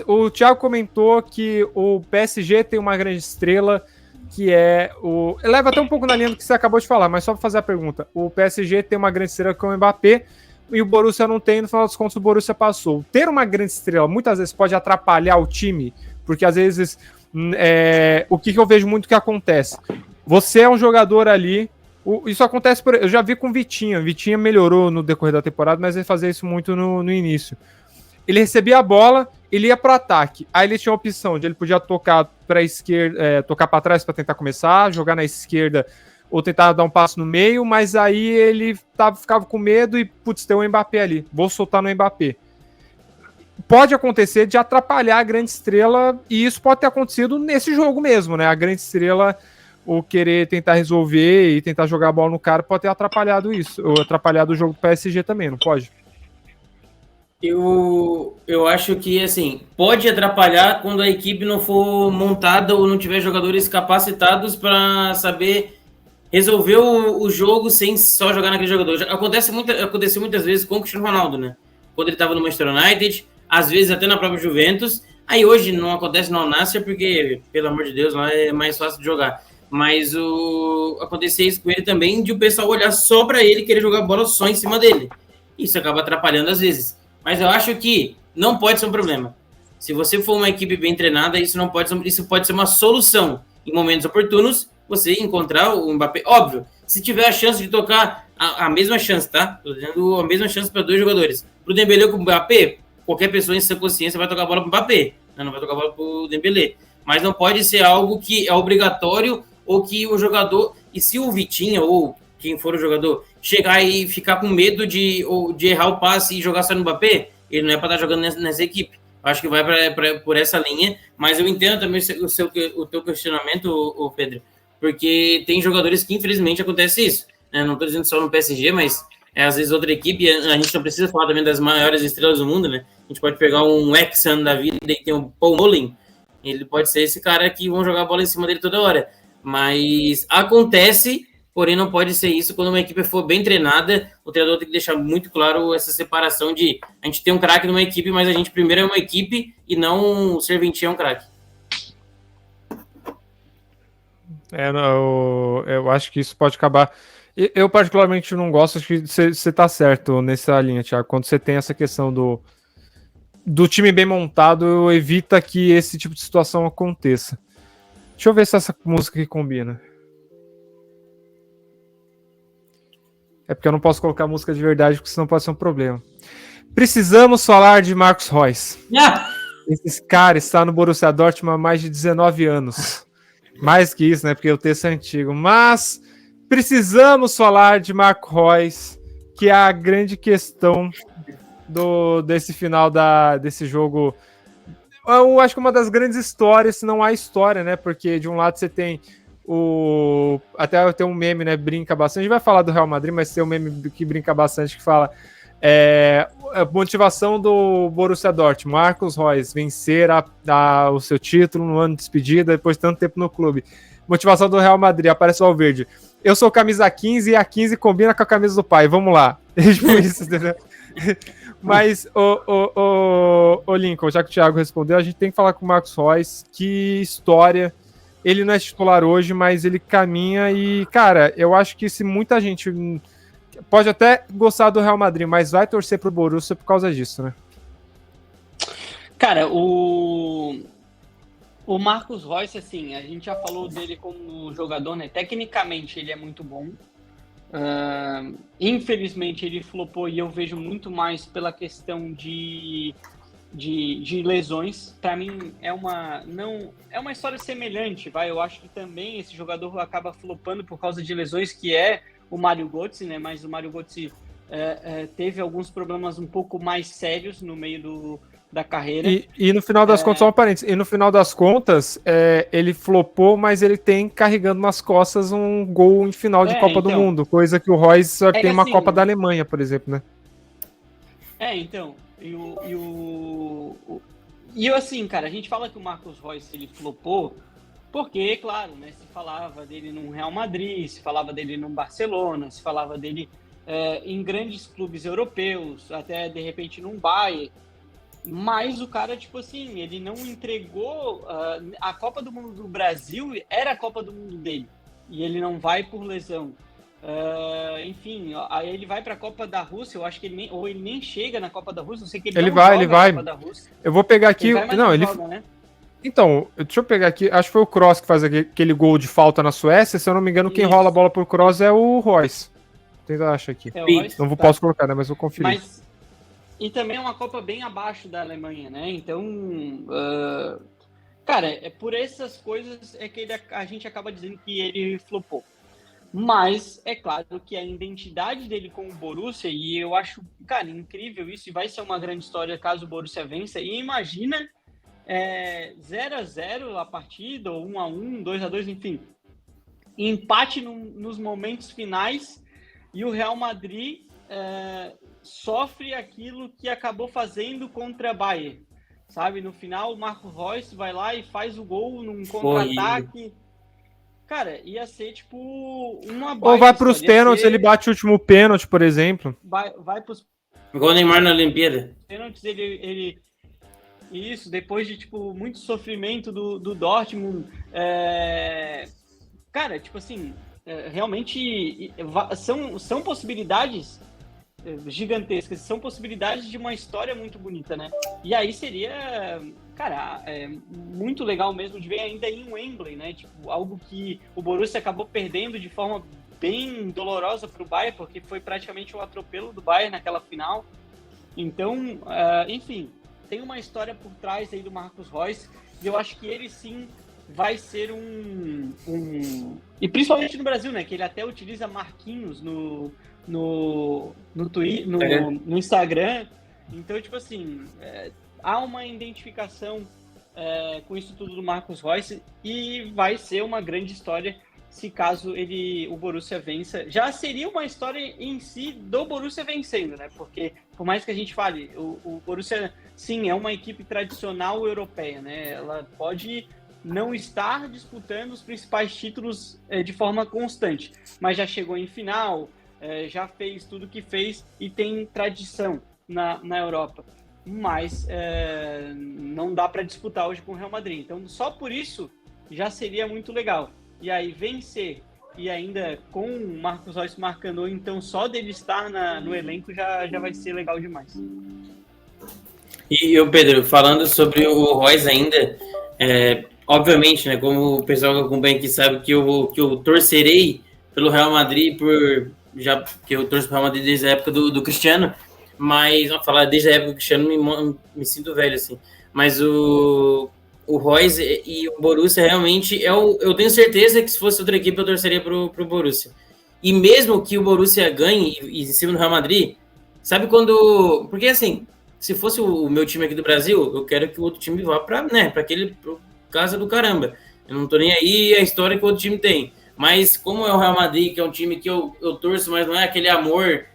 O Thiago comentou que o PSG tem uma grande estrela, que é o... Leva até um pouco na linha do que você acabou de falar, mas só para fazer a pergunta. O PSG tem uma grande estrela que é o Mbappé, e o Borussia não tem, no final dos contos o Borussia passou. Ter uma grande estrela muitas vezes pode atrapalhar o time, porque às vezes o que eu vejo muito que acontece? Você é um jogador ali, isso acontece, eu já vi com o Vitinha. Vitinha melhorou no decorrer da temporada, mas ele fazia isso muito no início. Ele recebia a bola, ele ia para o ataque. Aí ele tinha a opção de ele podia tocar para a esquerda, tocar para trás para tentar começar, jogar na esquerda ou tentar dar um passo no meio, mas aí ele ficava com medo e, putz, tem o Mbappé ali, vou soltar no Mbappé. Pode acontecer de atrapalhar a grande estrela, e isso pode ter acontecido nesse jogo mesmo, né? A grande estrela, o querer tentar resolver e tentar jogar a bola no cara, pode ter atrapalhado isso, ou atrapalhado o jogo do PSG também, não pode? Eu acho que, assim, pode atrapalhar quando a equipe não for montada ou não tiver jogadores capacitados para saber resolver o jogo sem só jogar naquele jogador. Aconteceu muitas vezes com o Cristiano Ronaldo, né? Quando ele estava no Manchester United, às vezes até na própria Juventus. Aí hoje não acontece no Al-Nassr porque, pelo amor de Deus, lá é mais fácil de jogar. Mas acontecia isso com ele também, de o pessoal olhar só para ele e querer jogar bola só em cima dele. Isso acaba atrapalhando às vezes. Mas eu acho que não pode ser um problema. Se você for uma equipe bem treinada, isso pode ser uma solução. Em momentos oportunos, você encontrar o Mbappé. Óbvio, se tiver a chance de tocar a mesma chance, tá? Tô dando a mesma chance para dois jogadores. Pro Dembélé ou pro Mbappé, qualquer pessoa em sua consciência vai tocar a bola pro Mbappé. Não vai tocar a bola pro Dembélé. Mas não pode ser algo que é obrigatório ou que o jogador... E se o Vitinha ou quem for o jogador chegar e ficar com medo de errar o passe e jogar só no Mbappé, ele não é para estar jogando nessa equipe. Acho que vai por essa linha, mas eu entendo também o teu questionamento, Pedro, porque tem jogadores que infelizmente acontece isso, né? Não estou dizendo só no PSG, mas às vezes outra equipe, a gente não precisa falar também das maiores estrelas do mundo, né? A gente pode pegar um Exxon da vida e tem o Paul Mullin, ele pode ser esse cara que vão jogar a bola em cima dele toda hora, mas acontece. Porém, não pode ser isso quando uma equipe for bem treinada. O treinador tem que deixar muito claro essa separação de a gente tem um craque numa equipe, mas a gente primeiro é uma equipe e não o serventinho é um craque. Eu acho que isso pode acabar... Eu particularmente não gosto, acho que você tá certo nessa linha, Thiago. Quando você tem essa questão do time bem montado, evita que esse tipo de situação aconteça. Deixa eu ver se essa música aqui combina. É porque eu não posso colocar música de verdade, porque senão pode ser um problema. Precisamos falar de Marcos Reus. Esse cara está no Borussia Dortmund há mais de 19 anos. Mais que isso, né? Porque o texto é antigo. Mas precisamos falar de Marcos Reus, que é a grande questão desse final desse jogo. Eu acho que uma das grandes histórias, se não há história, né? Porque de um lado você tem até tem um meme, né, brinca bastante, a gente vai falar do Real Madrid, mas tem um meme que brinca bastante, que fala a motivação do Borussia Dortmund, Marcos Reus, vencer o seu título no ano de despedida, depois de tanto tempo no clube. Motivação do Real Madrid, aparece o Valverde, eu sou camisa 15 e a 15 combina com a camisa do pai. Vamos lá. Tipo isso, entendeu? Mas, o Lincoln, já que o Thiago respondeu, a gente tem que falar com o Marcos Royce. Que história. Ele não é titular hoje, mas ele caminha e, cara, eu acho que se muita gente pode até gostar do Real Madrid, mas vai torcer pro Borussia por causa disso, né? Cara, o Marcos Royce, assim, a gente já falou dele como jogador, né? Tecnicamente ele é muito bom. Infelizmente ele flopou e eu vejo muito mais pela questão de lesões. Para mim é uma história semelhante, vai. Eu acho que também esse jogador acaba flopando por causa de lesões, que é o Mario Götze, né? Mas o Mario Götze teve alguns problemas um pouco mais sérios no meio da carreira. E no final das contas, só um parênteses, e no final das contas, ele flopou, mas ele tem carregando nas costas um gol em final de Copa do Mundo, coisa que o Royce só tem uma Copa da Alemanha, por exemplo, né? Então, e assim, cara, a gente fala que o Marcos Royce ele flopou porque, claro, né, se falava dele no Real Madrid, se falava dele no Barcelona, se falava dele em grandes clubes europeus, até de repente num Bayern, mas o cara, tipo assim, ele não entregou a Copa do Mundo do Brasil, era a Copa do Mundo dele, e ele não vai por lesão. Enfim, aí ele vai para a Copa da Rússia. Eu acho que ele nem chega na Copa da Rússia. Eu sei que ele vai. Na Copa da Rússia. Eu vou pegar aqui. Ele joga, né? Então, deixa eu pegar aqui. Acho que foi o Kroos que faz aquele gol de falta na Suécia. Se eu não me engano, quem rola a bola por Kroos é o Royce. Tenta achar aqui. Não posso colocar, né? Mas vou conferir. E também é uma Copa bem abaixo da Alemanha, né? Então, cara, por essas coisas é que a gente acaba dizendo que ele flopou. Mas é claro que a identidade dele com o Borussia, e eu acho, cara, incrível isso, e vai ser uma grande história caso o Borussia vença. E imagina 0-0 a partida, ou 1-1, 2-2, enfim. Empate nos momentos finais, e o Real Madrid sofre aquilo que acabou fazendo contra a Bayern. Sabe, no final o Marcos Royce vai lá e faz o gol num contra-ataque. Cara, ia ser tipo uma baita. Ou vai pros pênaltis, ele bate o último pênalti, por exemplo. Vai pros igual o Neymar na Olimpíada. Pênaltis, ele isso, depois de tipo muito sofrimento do Dortmund. Cara, tipo assim, realmente são possibilidades gigantescas, são possibilidades de uma história muito bonita, né? E aí seria, cara, muito legal mesmo de ver ainda em Wembley, né? Tipo, algo que o Borussia acabou perdendo de forma bem dolorosa para o Bayern, porque foi praticamente um atropelo do Bayern naquela final. Então, enfim, tem uma história por trás aí do Marcos Royce, e eu acho que ele sim vai ser e principalmente no Brasil, né? Que ele até utiliza Marquinhos no Twitter, no Instagram. Então, tipo assim, há uma identificação com isso tudo do Marcos Royce, e vai ser uma grande história se caso o Borussia vença. Já seria uma história em si do Borussia vencendo, né? Porque, por mais que a gente fale, o Borussia, sim, é uma equipe tradicional europeia, né? Ela pode não estar disputando os principais títulos de forma constante, mas já chegou em final, já fez tudo o que fez e tem tradição na Europa. Mas não dá para disputar hoje com o Real Madrid. Então, só por isso já seria muito legal. E aí, vencer e ainda com o Marcos Royce marcando, então só dele estar no elenco já vai ser legal demais. E o Pedro, falando sobre o Royce ainda, obviamente, né, como o pessoal que acompanha aqui sabe que eu torcerei pelo Real Madrid, que eu torço para o Real Madrid desde a época do Cristiano, mas, vamos falar desde a época do Cristiano, me sinto velho, assim, mas o Royce e o Borussia realmente, eu tenho certeza que se fosse outra equipe eu torceria pro Borussia. E mesmo que o Borussia ganhe em cima do Real Madrid, sabe quando... Porque assim, se fosse o meu time aqui do Brasil, eu quero que o outro time vá pra casa do caramba. Eu não tô nem aí a história que o outro time tem. Mas como é o Real Madrid, que é um time que eu torço, mas não é aquele amor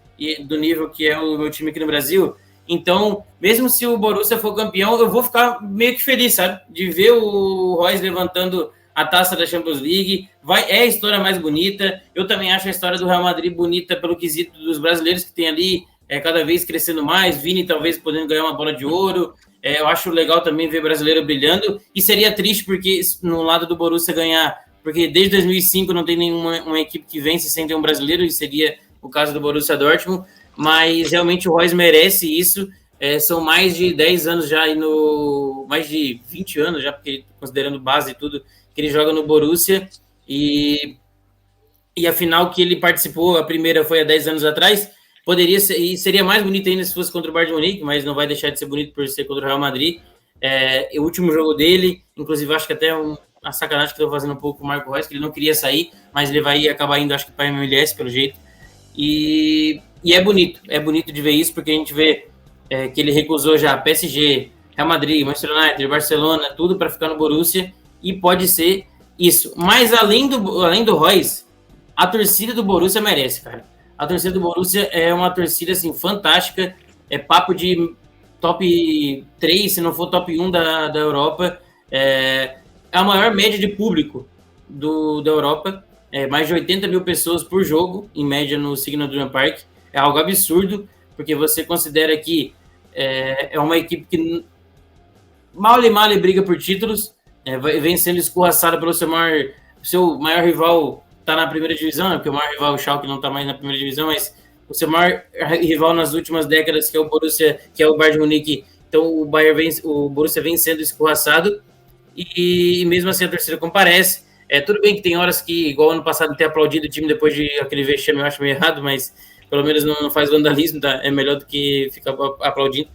do nível que é o meu time aqui no Brasil, então, mesmo se o Borussia for campeão, eu vou ficar meio que feliz, sabe? De ver o Royce levantando a taça da Champions League, é a história mais bonita. Eu também acho a história do Real Madrid bonita pelo quesito dos brasileiros que tem ali, cada vez crescendo mais, Vini talvez podendo ganhar uma bola de ouro. Eu acho legal também ver brasileiro brilhando, e seria triste porque no lado do Borussia ganhar, porque desde 2005 não tem nenhuma equipe que vence sem ter um brasileiro, e seria o caso do Borussia Dortmund, mas realmente o Reus merece isso. São mais de 10 anos já, mais de 20 anos já, porque considerando base e tudo, que ele joga no Borussia, e a final que ele participou, a primeira foi há 10 anos atrás, poderia ser, e seria mais bonito ainda se fosse contra o Bayern de Munique, mas não vai deixar de ser bonito por ser contra o Real Madrid. O último jogo dele, inclusive acho que até a sacanagem que estou fazendo um pouco com o Marco Reus, que ele não queria sair, mas ele vai acabar indo, acho que para a MLS, pelo jeito. E é bonito de ver isso, porque a gente vê que ele recusou já PSG, Real Madrid, Manchester United, Barcelona, tudo para ficar no Borussia, e pode ser isso. Mas além do Reus, a torcida do Borussia merece, cara. A torcida do Borussia é uma torcida assim, fantástica, é papo de top 3, se não for top 1 da Europa. É a maior média de público da Europa, mais de 80 mil pessoas por jogo, em média, no Signal Iduna Park. É algo absurdo, porque você considera que é uma equipe que mal briga por títulos, vem sendo escorraçada pelo seu maior rival. Está na primeira divisão, porque o maior rival, o Schalke, não está mais na primeira divisão, mas o seu maior rival nas últimas décadas, que é o Borussia, que é o Bayern de Munique. Então o Borussia vem sendo escorraçado, e mesmo assim a torcida comparece. Tudo bem que tem horas que, igual ano passado, ter aplaudido o time depois de aquele vexame, eu acho meio errado, mas pelo menos não faz vandalismo, tá? É melhor do que ficar aplaudindo.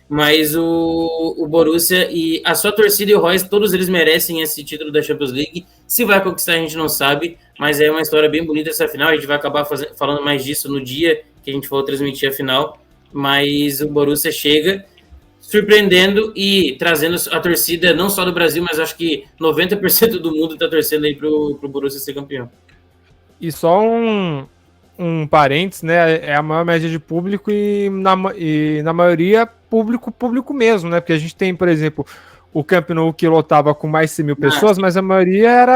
Mas o Borussia e a sua torcida e o Reus, todos eles merecem esse título da Champions League. Se vai conquistar, a gente não sabe, mas é uma história bem bonita essa final. A gente vai acabar falando mais disso no dia que a gente for transmitir a final. Mas o Borussia chega surpreendendo e trazendo a torcida, não só do Brasil, mas acho que 90% do mundo está torcendo aí pro Borussia ser campeão. E só um parênteses, né? É a maior média de público e na maioria público mesmo, né? Porque a gente tem, por exemplo, o Camp Nou que lotava com mais de 100 mil pessoas, mas a maioria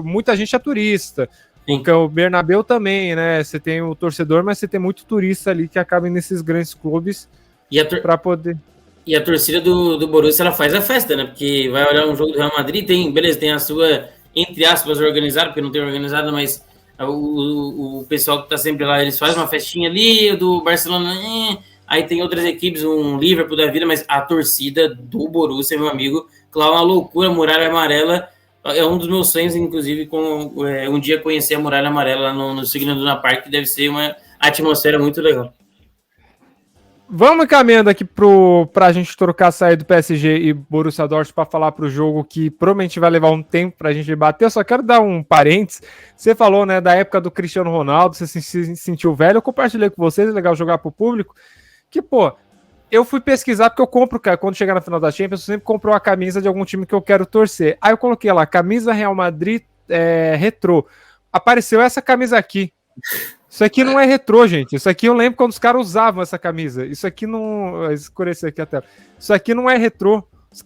muita gente é turista. Sim. O Bernabéu também, né? Você tem o torcedor, mas você tem muito turista ali que acaba nesses grandes clubes para poder... E a torcida do Borussia, ela faz a festa, né? Porque vai olhar um jogo do Real Madrid, tem a sua, entre aspas, organizada, porque não tem organizada, mas o pessoal que tá sempre lá, eles fazem uma festinha ali, do Barcelona, aí tem outras equipes, um Liverpool da vida, mas a torcida do Borussia, meu amigo, lá uma loucura, Muralha Amarela, é um dos meus sonhos, inclusive, um dia conhecer a Muralha Amarela lá no Signal Iduna Park, que deve ser uma atmosfera muito legal. Vamos caminhando aqui pra gente trocar a saída do PSG e Borussia Dortmund para falar pro jogo que provavelmente vai levar um tempo pra gente debater. Eu só quero dar um parênteses. Você falou, né, da época do Cristiano Ronaldo, você se sentiu velho. Eu compartilhei com vocês, é legal jogar pro público. Que, pô, eu fui pesquisar porque eu compro, cara, quando chegar na final da Champions, eu sempre compro a camisa de algum time que eu quero torcer. Aí eu coloquei lá, camisa Real Madrid retrô. Apareceu essa camisa aqui. Isso aqui não é retrô, gente. Isso aqui eu lembro quando os caras usavam essa camisa. Isso aqui não... Escureceu aqui a tela. Isso aqui não é retrô.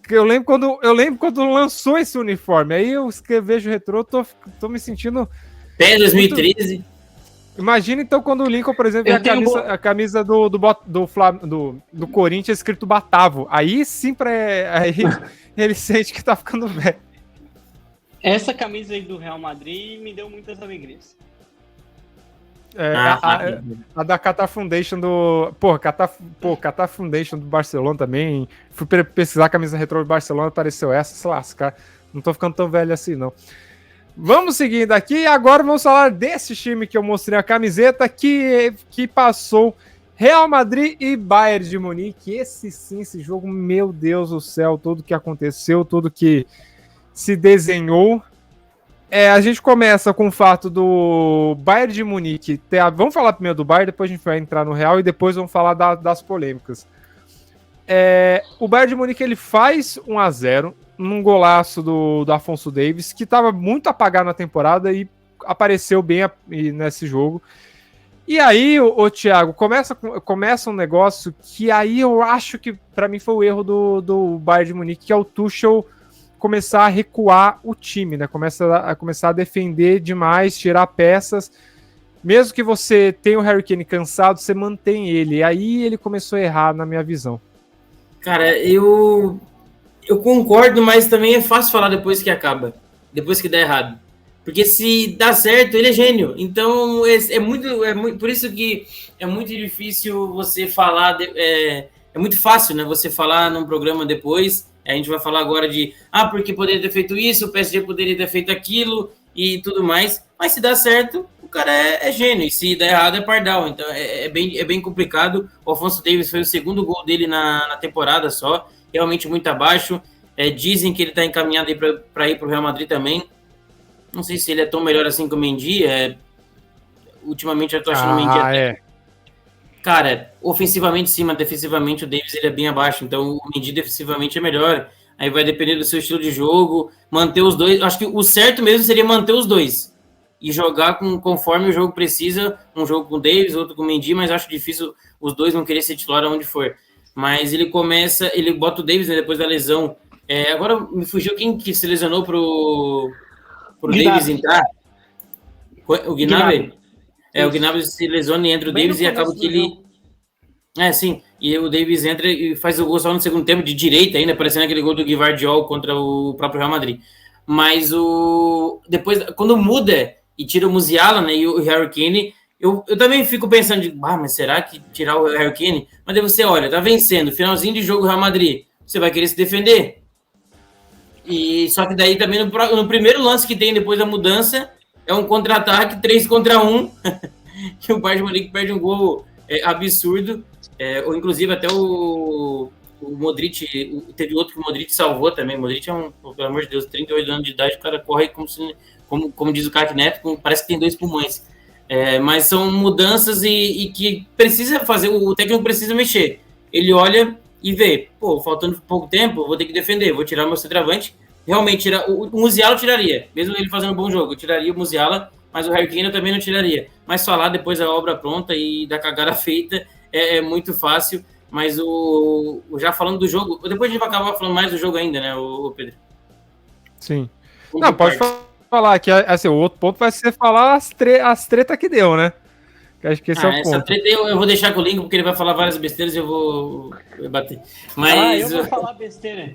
Eu lembro quando lançou esse uniforme. Aí eu vejo retrô, tô me sentindo... Até 2013. Muito... Imagina então quando o Lincoln, por exemplo, a camisa do Corinthians escrito Batavo. Aí sim, aí ele sente que tá ficando velho. Essa camisa aí do Real Madrid me deu muitas alegrias. A da Qatar Foundation Qatar Foundation do Barcelona também. Fui pesquisar a camisa retrô do Barcelona, apareceu essa, se lascar. Não tô ficando tão velho assim, não. Vamos seguindo aqui e agora vamos falar desse time que eu mostrei a camiseta que passou Real Madrid e Bayern de Munique. Esse jogo, meu Deus do céu, tudo que aconteceu, tudo que se desenhou. A gente começa com o fato do Bayern de Munique. Vamos falar primeiro do Bayern, depois a gente vai entrar no Real e depois vamos falar das polêmicas. O Bayern de Munique ele faz 1-0 num golaço do Afonso Davies, que estava muito apagado na temporada e apareceu bem nesse jogo. E aí, o Thiago, começa um negócio que aí eu acho que para mim foi o erro do Bayern de Munique, que é o Tuchel começar a recuar o time, né? Começar a defender demais, tirar peças. Mesmo que você tenha o Harry Kane cansado, você mantém ele. E aí ele começou a errar, na minha visão. Cara, eu concordo, mas também é fácil falar depois que acaba. Depois que dá errado. Porque se dá certo, ele é gênio. Então, é muito por isso que é muito difícil você falar... É muito fácil, né? Você falar num programa depois. A gente vai falar agora de... porque poderia ter feito isso, o PSG poderia ter feito aquilo e tudo mais. Mas se dá certo, o cara é gênio. E se dá errado, é pardal. Então, é bem complicado. O Alphonso Davies foi o segundo gol dele na temporada só. Realmente muito abaixo. Dizem que ele está encaminhado para ir para o Real Madrid também. Não sei se ele é tão melhor assim que o Mendy. Ultimamente eu tô achando o Mendy até... Cara, ofensivamente sim, mas defensivamente o Davies ele é bem abaixo. Então o Mendy defensivamente é melhor. Aí vai depender do seu estilo de jogo. Manter os dois. Acho que o certo mesmo seria manter os dois. E jogar conforme o jogo precisa. Um jogo com o Davies, outro com o Mendy. Mas acho difícil os dois não querer ser titular aonde for. Mas ele bota o Davies, né, depois da lesão. Agora me fugiu quem que se lesionou pro Davies entrar. O Gnabry? O Gnabry se lesiona e entra o Davies e acaba que ele... sim. E o Davies entra e faz o gol só no segundo tempo, de direita ainda, parecendo aquele gol do Gvardiol contra o próprio Real Madrid. Mas depois, quando muda e tira o Musiala, né, e o Harry Kane, eu também fico pensando, mas será que tirar o Harry Kane? Mas daí você olha, tá vencendo, finalzinho de jogo Real Madrid, você vai querer se defender. E só que daí também no primeiro lance que tem depois da mudança, é um contra-ataque, 3 contra 1, que o Bayern de Munique perde um gol absurdo. Ou inclusive até o Modric, teve outro que o Modric salvou também. O Modric pelo amor de Deus, 38 anos de idade, o cara corre como diz o Craque Neto, parece que tem 2 pulmões. Mas são mudanças e que precisa fazer, o técnico precisa mexer. Ele olha e vê, faltando pouco tempo, vou ter que defender, vou tirar o meu centroavante. Realmente, o Musiala eu tiraria, mesmo ele fazendo um bom jogo, eu tiraria o Musiala, mas o Harry Kane eu também não tiraria. Mas falar depois da obra pronta e da cagada feita é muito fácil. Mas já falando do jogo, depois a gente vai acabar falando mais do jogo ainda, né, o Pedro? Sim. Não, pode falar que assim, o outro ponto vai ser falar as tretas que deu, né? Que acho que esse é o ponto. Essa treta eu vou deixar com o Lincoln, porque ele vai falar várias besteiras e eu vou bater. Mas... eu vou falar besteira.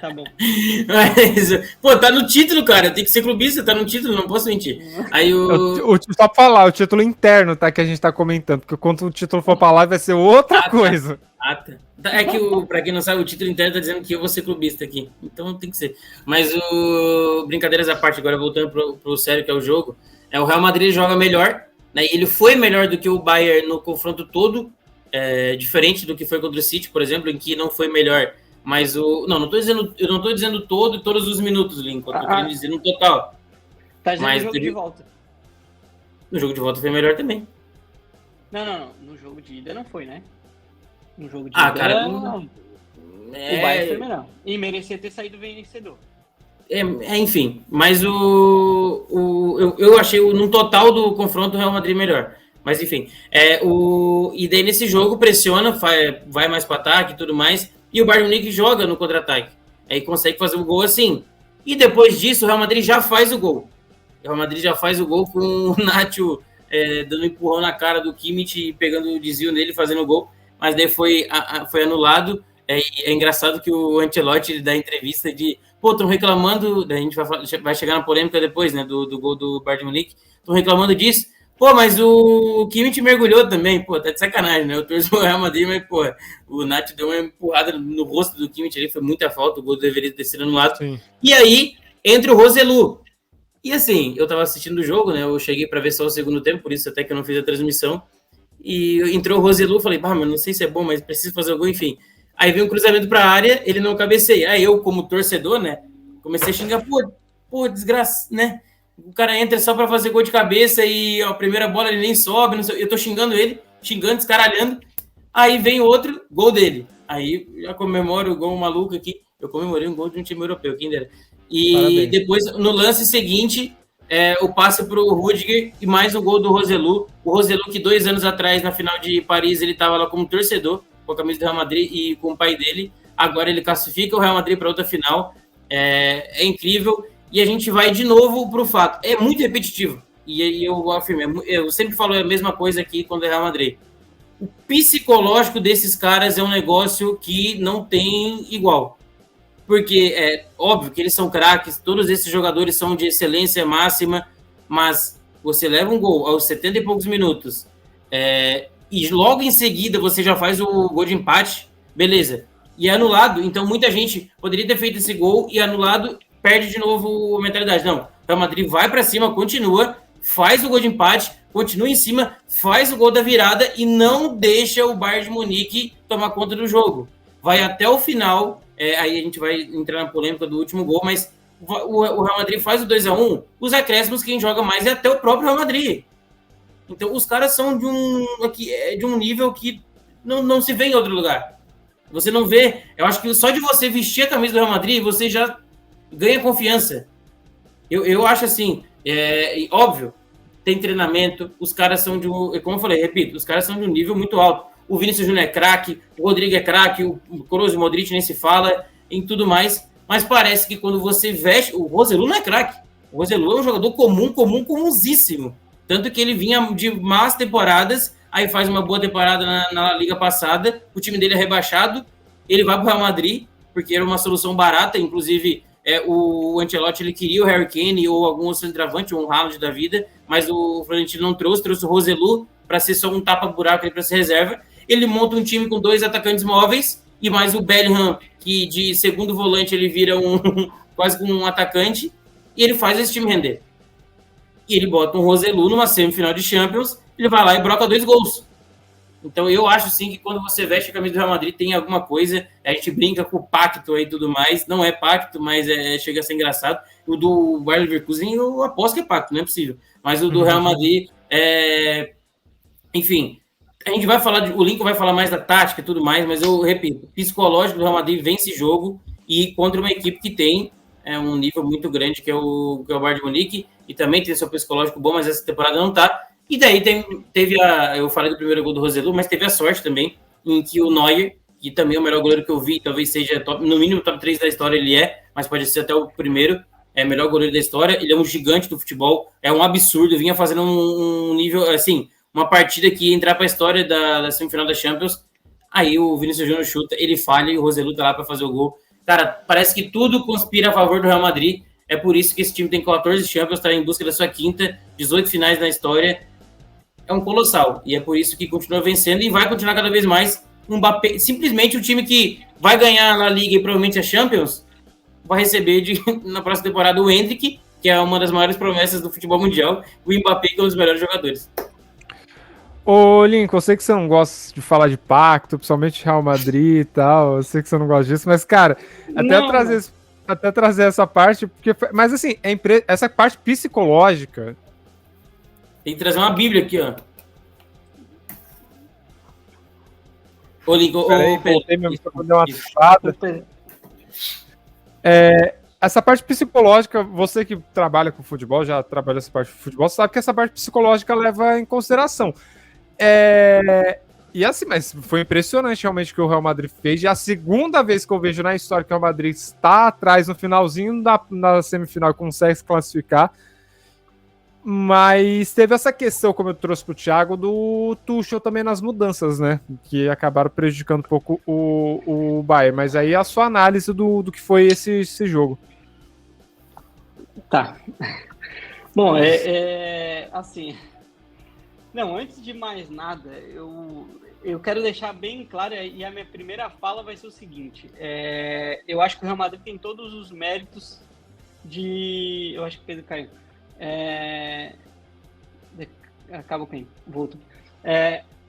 Tá bom. Mas, tá no título, cara. Tem que ser clubista, tá no título, não posso mentir. Aí só pra falar, o título interno, tá, que a gente tá comentando, porque quando o título for pra lá vai ser outra coisa. Tá. É que, pra quem não sabe, o título interno tá dizendo que eu vou ser clubista aqui. Então tem que ser. Mas brincadeiras à parte, agora voltando pro sério que é o jogo, o Real Madrid joga melhor, né? Ele foi melhor do que o Bayern no confronto todo, diferente do que foi contra o City, por exemplo, em que não foi melhor. Mas eu não tô dizendo todos os minutos, Lincoln. Eu tô querendo dizer no total. Tá dizendo no jogo de volta. No jogo de volta foi melhor também. Não. No jogo de ida não foi, né? No jogo de ida, cara, não. O Bayern foi melhor. E merecia ter saído vencedor. Enfim, mas eu achei no total do confronto o Real Madrid melhor. Mas enfim, e daí nesse jogo pressiona, vai mais para ataque e tudo mais, e o Bayern Munique joga no contra-ataque. Aí consegue fazer o gol assim. E depois disso o Real Madrid já faz o gol. O Real Madrid já faz o gol com o Nacho dando um empurrão na cara do Kimmich e pegando o desvio nele, fazendo o gol. Mas daí foi anulado. É engraçado que o Ancelotti dá entrevista de... estão reclamando... Daí a gente vai chegar na polêmica depois, né? Do gol do Bayern de Munique. Estão reclamando disso. Mas o Kimmich mergulhou também. Tá de sacanagem, né? Eu torço o Real Madrid, mas, o Nath deu uma empurrada no rosto do Kimmich ali. Foi muita falta. O gol deveria ter sido anulado. Sim. E aí, entra o Roselu. E assim, eu tava assistindo o jogo, né? Eu cheguei para ver só o segundo tempo, por isso até que eu não fiz a transmissão. E entrou o Roselu, falei, mas não sei se é bom, mas preciso fazer o gol, enfim. Aí veio um cruzamento para a área, ele não cabeceia. Aí eu, como torcedor, né, comecei a xingar, desgraça, né? O cara entra só para fazer gol de cabeça e a primeira bola ele nem sobe, não sei, eu tô xingando ele, descaralhando. Aí vem outro, gol dele. Aí já comemoro o gol maluco aqui. Eu comemorei um gol de um time europeu, quem dera. E parabéns. Depois, no lance seguinte, o passe para o Rudiger e mais o gol do Roselu. O Roselu que 2 anos atrás, na final de Paris, ele estava lá como torcedor, com a camisa do Real Madrid e com o pai dele. Agora ele classifica o Real Madrid para outra final. é incrível, e a gente vai de novo para o fato, é muito repetitivo, e eu afirmo, eu sempre falo a mesma coisa aqui quando é Real Madrid. O psicológico desses caras é um negócio que não tem igual. Porque é óbvio que eles são craques, todos esses jogadores são de excelência máxima, mas você leva um gol aos 70 e poucos minutos, e logo em seguida você já faz o gol de empate, beleza. E é anulado, então muita gente poderia ter feito esse gol e anulado, perde de novo a mentalidade. Não, o Real Madrid vai para cima, continua, faz o gol de empate, continua em cima, faz o gol da virada e não deixa o Bayern de Munique tomar conta do jogo. Vai até o final, aí a gente vai entrar na polêmica do último gol, mas o Real Madrid faz o 2-1, os acréscimos quem joga mais é até o próprio Real Madrid. Então os caras são de um nível que não se vê em outro lugar. Você não vê, eu acho que só de você vestir a camisa do Real Madrid, você já ganha confiança. Eu acho assim, óbvio, tem treinamento, os caras são como eu falei, repito, os caras são de um nível muito alto. O Vinícius Júnior é craque, o Rodrigo é craque, o Kroos e o Modric nem se fala, em tudo mais, mas parece que quando você veste, o Roselu não é craque, o Roselu é um jogador comunzíssimo, tanto que ele vinha de más temporadas, aí faz uma boa temporada na Liga passada, o time dele é rebaixado, ele vai para o Real Madrid, porque era uma solução barata, inclusive o Ancelotti ele queria o Harry Kane ou algum centroavante, ou um Haaland da vida, mas o Florentino não trouxe o Roselu para ser só um tapa-buraco para ser reserva. Ele monta um time com 2 atacantes móveis e mais o Bellingham, que de segundo volante ele vira quase um atacante, e ele faz esse time render. E ele bota um Roselu numa semifinal de Champions, ele vai lá e broca 2 gols. Então eu acho sim que quando você veste a camisa do Real Madrid tem alguma coisa, a gente brinca com o pacto aí e tudo mais, não é pacto, mas chega a ser engraçado. O do Bayer Leverkusen eu aposto que é pacto, não é possível. Mas o do Real Madrid, enfim, a gente vai falar, o Lincoln vai falar mais da tática e tudo mais, mas eu repito, o psicológico do Real Madrid vence jogo e contra uma equipe que tem um nível muito grande, que é o Bayern de Munique, e também tem seu psicológico bom, mas essa temporada não tá. E daí teve eu falei do primeiro gol do Roselu, mas teve a sorte também, em que o Neuer, que também é o melhor goleiro que eu vi, talvez seja no mínimo top 3 da história ele mas pode ser até o primeiro, o melhor goleiro da história, ele é um gigante do futebol, é um absurdo, vinha fazendo um nível, assim, uma partida que ia entrar para a história da semifinal da Champions, aí o Vinícius Júnior chuta, ele falha e o Roselu tá lá para fazer o gol. Cara, parece que tudo conspira a favor do Real Madrid, é por isso que esse time tem 14 Champions, está em busca da sua quinta, 18 finais na história, é um colossal, e é por isso que continua vencendo e vai continuar cada vez mais. Mbappé, simplesmente o time que vai ganhar na Liga e provavelmente a Champions, vai receber na próxima temporada o Endrick, que é uma das maiores promessas do futebol mundial, o Mbappé, que é um dos melhores jogadores. Ô, Lincoln, eu sei que você não gosta de falar de pacto, principalmente Real Madrid e tal, eu sei que você não gosta disso, mas, cara, até trazer essa parte, porque, mas assim, essa parte psicológica... Tem que trazer uma Bíblia aqui, ó. Ô, Lincoln, voltei mesmo pra poder uma fada. Essa parte psicológica, você que trabalha com futebol, já trabalhou essa parte de futebol, sabe que essa parte psicológica leva em consideração. E assim, mas foi impressionante realmente o que o Real Madrid fez. E a segunda vez que eu vejo na história que o Real Madrid está atrás no finalzinho na semifinal, consegue se classificar. Mas teve essa questão, como eu trouxe pro Thiago, do Tuchel também nas mudanças, né? Que acabaram prejudicando um pouco o Bayern. Mas aí a sua análise do que foi esse jogo. Tá. Bom, assim... Não, antes de mais nada, eu quero deixar bem claro, e a minha primeira fala vai ser o seguinte. Eu acho que o Real Madrid tem todos os méritos de... Eu acho que o Pedro caiu. Acaba caindo, volta.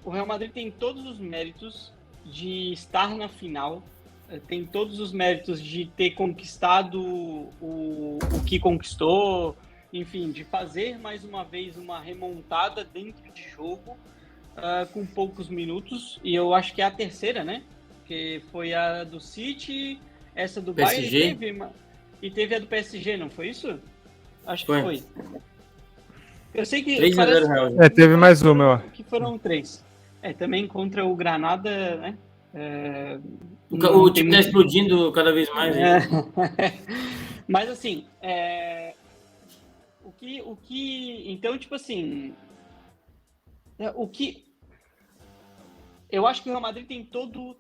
O Real Madrid tem todos os méritos de estar na final, tem todos os méritos de ter conquistado o que conquistou, enfim, de fazer mais uma vez uma remontada dentro de jogo com poucos minutos, e eu acho que é a terceira, né? Que foi a do City, essa do PSG. Bayern e teve a do PSG, não foi isso? Acho que foi. Eu sei que... teve mais uma, ó. Que foram 3. Também contra o Granada, né? O time tá explodindo cada vez mais. Mas assim, então, tipo assim, eu acho que o Real Madrid tem todo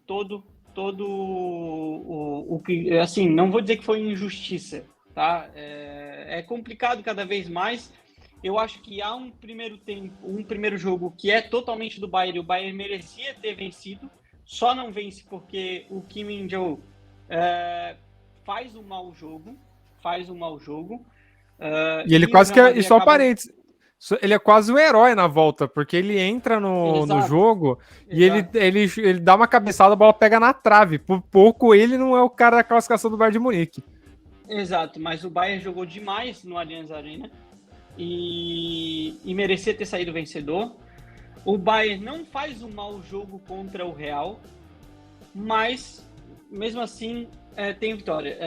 o que, assim, não vou dizer que foi injustiça, tá? É complicado cada vez mais. Eu acho que há um primeiro jogo que é totalmente do Bayern, e o Bayern merecia ter vencido, só não vence porque o Kim Min-jae faz um mau jogo. E ele E o quase Real que. E Madrid só acaba... parênteses. Ele é quase um herói na volta, porque ele entra no Exato, jogo e exato. ele dá uma cabeçada, a bola pega na trave. Por pouco ele não é o cara da classificação do Bayern de Munique. Exato, mas o Bayern jogou demais no Allianz Arena e merecia ter saído vencedor. O Bayern não faz um mau jogo contra o Real, mas mesmo assim tem vitória.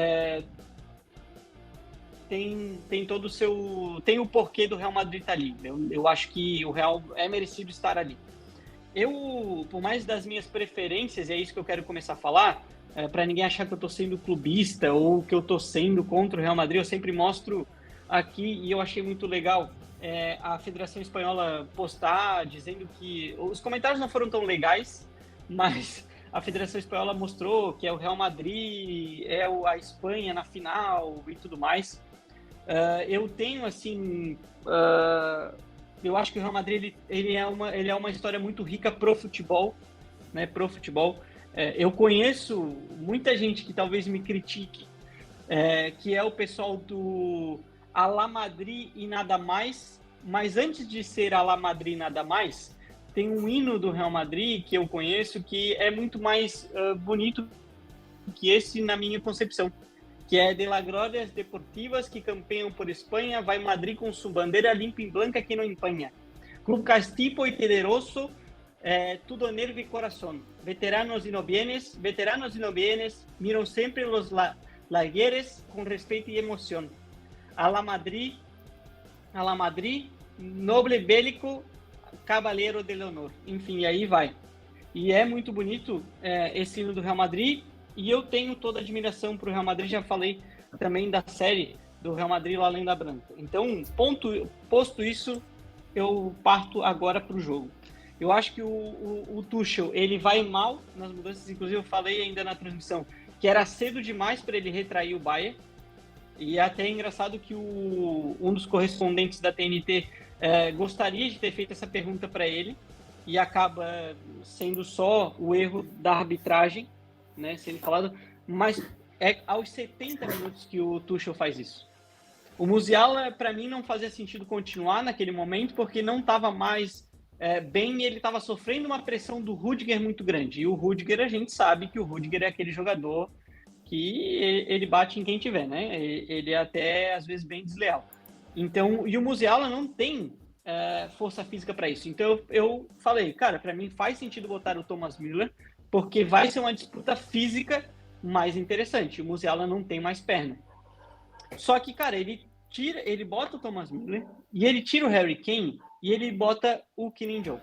Tem todo o seu... Tem o porquê do Real Madrid estar ali. Eu acho que o Real é merecido estar ali. Por mais das minhas preferências, é isso que eu quero começar a falar, para ninguém achar que eu estou sendo clubista ou que eu estou sendo contra o Real Madrid, eu sempre mostro aqui, e eu achei muito legal a Federação Espanhola postar, dizendo que... Os comentários não foram tão legais, mas a Federação Espanhola mostrou que é o Real Madrid, a Espanha na final e tudo mais. Eu tenho, assim... eu acho que o Real Madrid ele é uma história muito rica pro futebol, né? Pro futebol. Eu conheço muita gente que talvez me critique, que é o pessoal do Alá Madrid e nada mais, mas antes de ser Alá Madrid e nada mais, tem um hino do Real Madrid que eu conheço que é muito mais bonito que esse na minha concepção, que é de las glorias deportivas que campeam por Espanha, vai Madrid com sua bandeira limpa e blanca que não empanha. Club castipo e poderoso, tudo nervo e coração. Veteranos e no bienes, miram sempre los lagueres com respeito e emoção. A la Madrid, noble bélico, cavaleiro del honor. Enfim, aí vai. E é muito bonito esse hino do Real Madrid. E eu tenho toda a admiração para o Real Madrid, já falei também da série do Real Madrid La Lenda Branca. Então, posto isso, eu parto agora para o jogo. Eu acho que o Tuchel, ele vai mal nas mudanças, inclusive eu falei ainda na transmissão que era cedo demais para ele retrair o Bayern, e até é engraçado que um dos correspondentes da TNT gostaria de ter feito essa pergunta para ele, e acaba sendo só o erro da arbitragem, né, sendo falado, mas é aos 70 minutos que o Tuchel faz isso. O Musiala, para mim, não fazia sentido continuar naquele momento, porque não estava mais bem, e ele estava sofrendo uma pressão do Rudiger muito grande. E o Rudiger, a gente sabe que o Rudiger é aquele jogador que ele bate em quem tiver, né? Ele é até, às vezes, bem desleal. Então, e o Musiala não tem força física para isso. Então, eu falei, cara, para mim faz sentido botar o Thomas Müller, porque vai ser uma disputa física mais interessante. O Musiala não tem mais perna. Só que, cara, ele bota o Thomas Müller e ele tira o Harry Kane e ele bota o Kim Min-jae.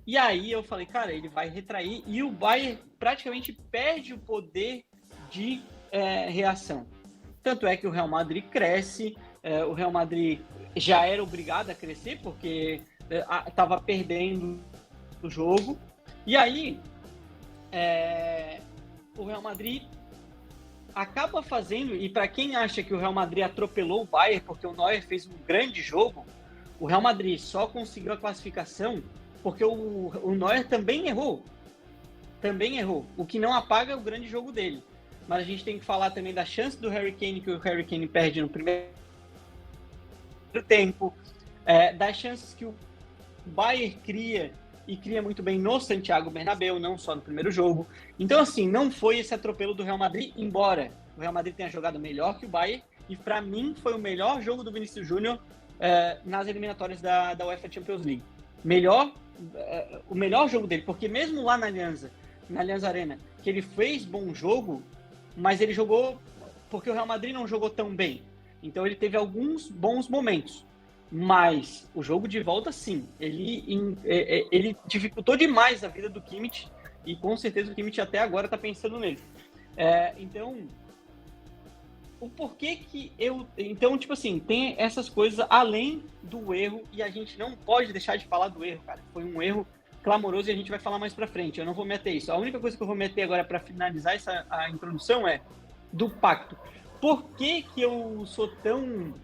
E aí eu falei, cara, ele vai retrair e o Bayern praticamente perde o poder de reação. Tanto é que o Real Madrid cresce, o Real Madrid já era obrigado a crescer porque estava perdendo o jogo. E aí o Real Madrid acaba fazendo, e para quem acha que o Real Madrid atropelou o Bayern porque o Neuer fez um grande jogo, o Real Madrid só conseguiu a classificação porque o Neuer também errou, o que não apaga o grande jogo dele. Mas a gente tem que falar também da chance do Harry Kane, que o Harry Kane perde no primeiro tempo, das chances que o Bayern cria, e cria muito bem no Santiago Bernabéu, não só no primeiro jogo. Então, assim, não foi esse atropelo do Real Madrid, embora o Real Madrid tenha jogado melhor que o Bayern, e para mim foi o melhor jogo do Vinícius Júnior nas eliminatórias da UEFA Champions League. O melhor jogo dele, porque mesmo lá na Allianz Arena, que ele fez bom jogo, mas ele jogou porque o Real Madrid não jogou tão bem. Então ele teve alguns bons momentos. Mas o jogo de volta, sim, ele dificultou demais a vida do Kimmich, e com certeza o Kimmich até agora está pensando nele. Então, o porquê que eu... Então, tipo assim, tem essas coisas além do erro e a gente não pode deixar de falar do erro, cara. Foi um erro clamoroso e a gente vai falar mais pra frente. Eu não vou meter isso. A única coisa que eu vou meter agora pra finalizar a introdução é do pacto. Por que que eu sou tão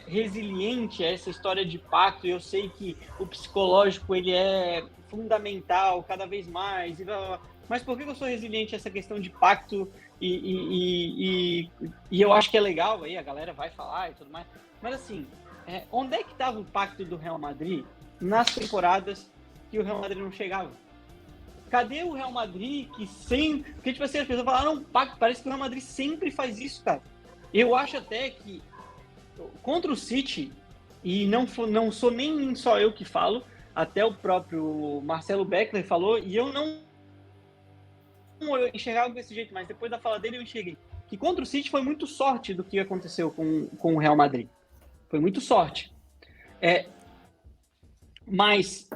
resiliente a essa história de pacto? Eu sei que o psicológico, ele é fundamental cada vez mais, e blá, blá, blá. Mas por que eu sou resiliente a essa questão de pacto? E eu acho que é legal, aí a galera vai falar e tudo mais. Mas assim, onde é que estava o pacto do Real Madrid nas temporadas que o Real Madrid não chegava? Cadê o Real Madrid que sempre... Porque, tipo assim, as pessoas falaram, pacto, parece que o Real Madrid sempre faz isso, cara. Eu acho até que contra o City, e não sou nem só eu que falo, até o próprio Marcelo Beckler falou, e eu não enxergava desse jeito, mas depois da fala dele eu enxerguei que contra o City foi muito sorte do que aconteceu com o Real Madrid. Foi muito sorte. Mas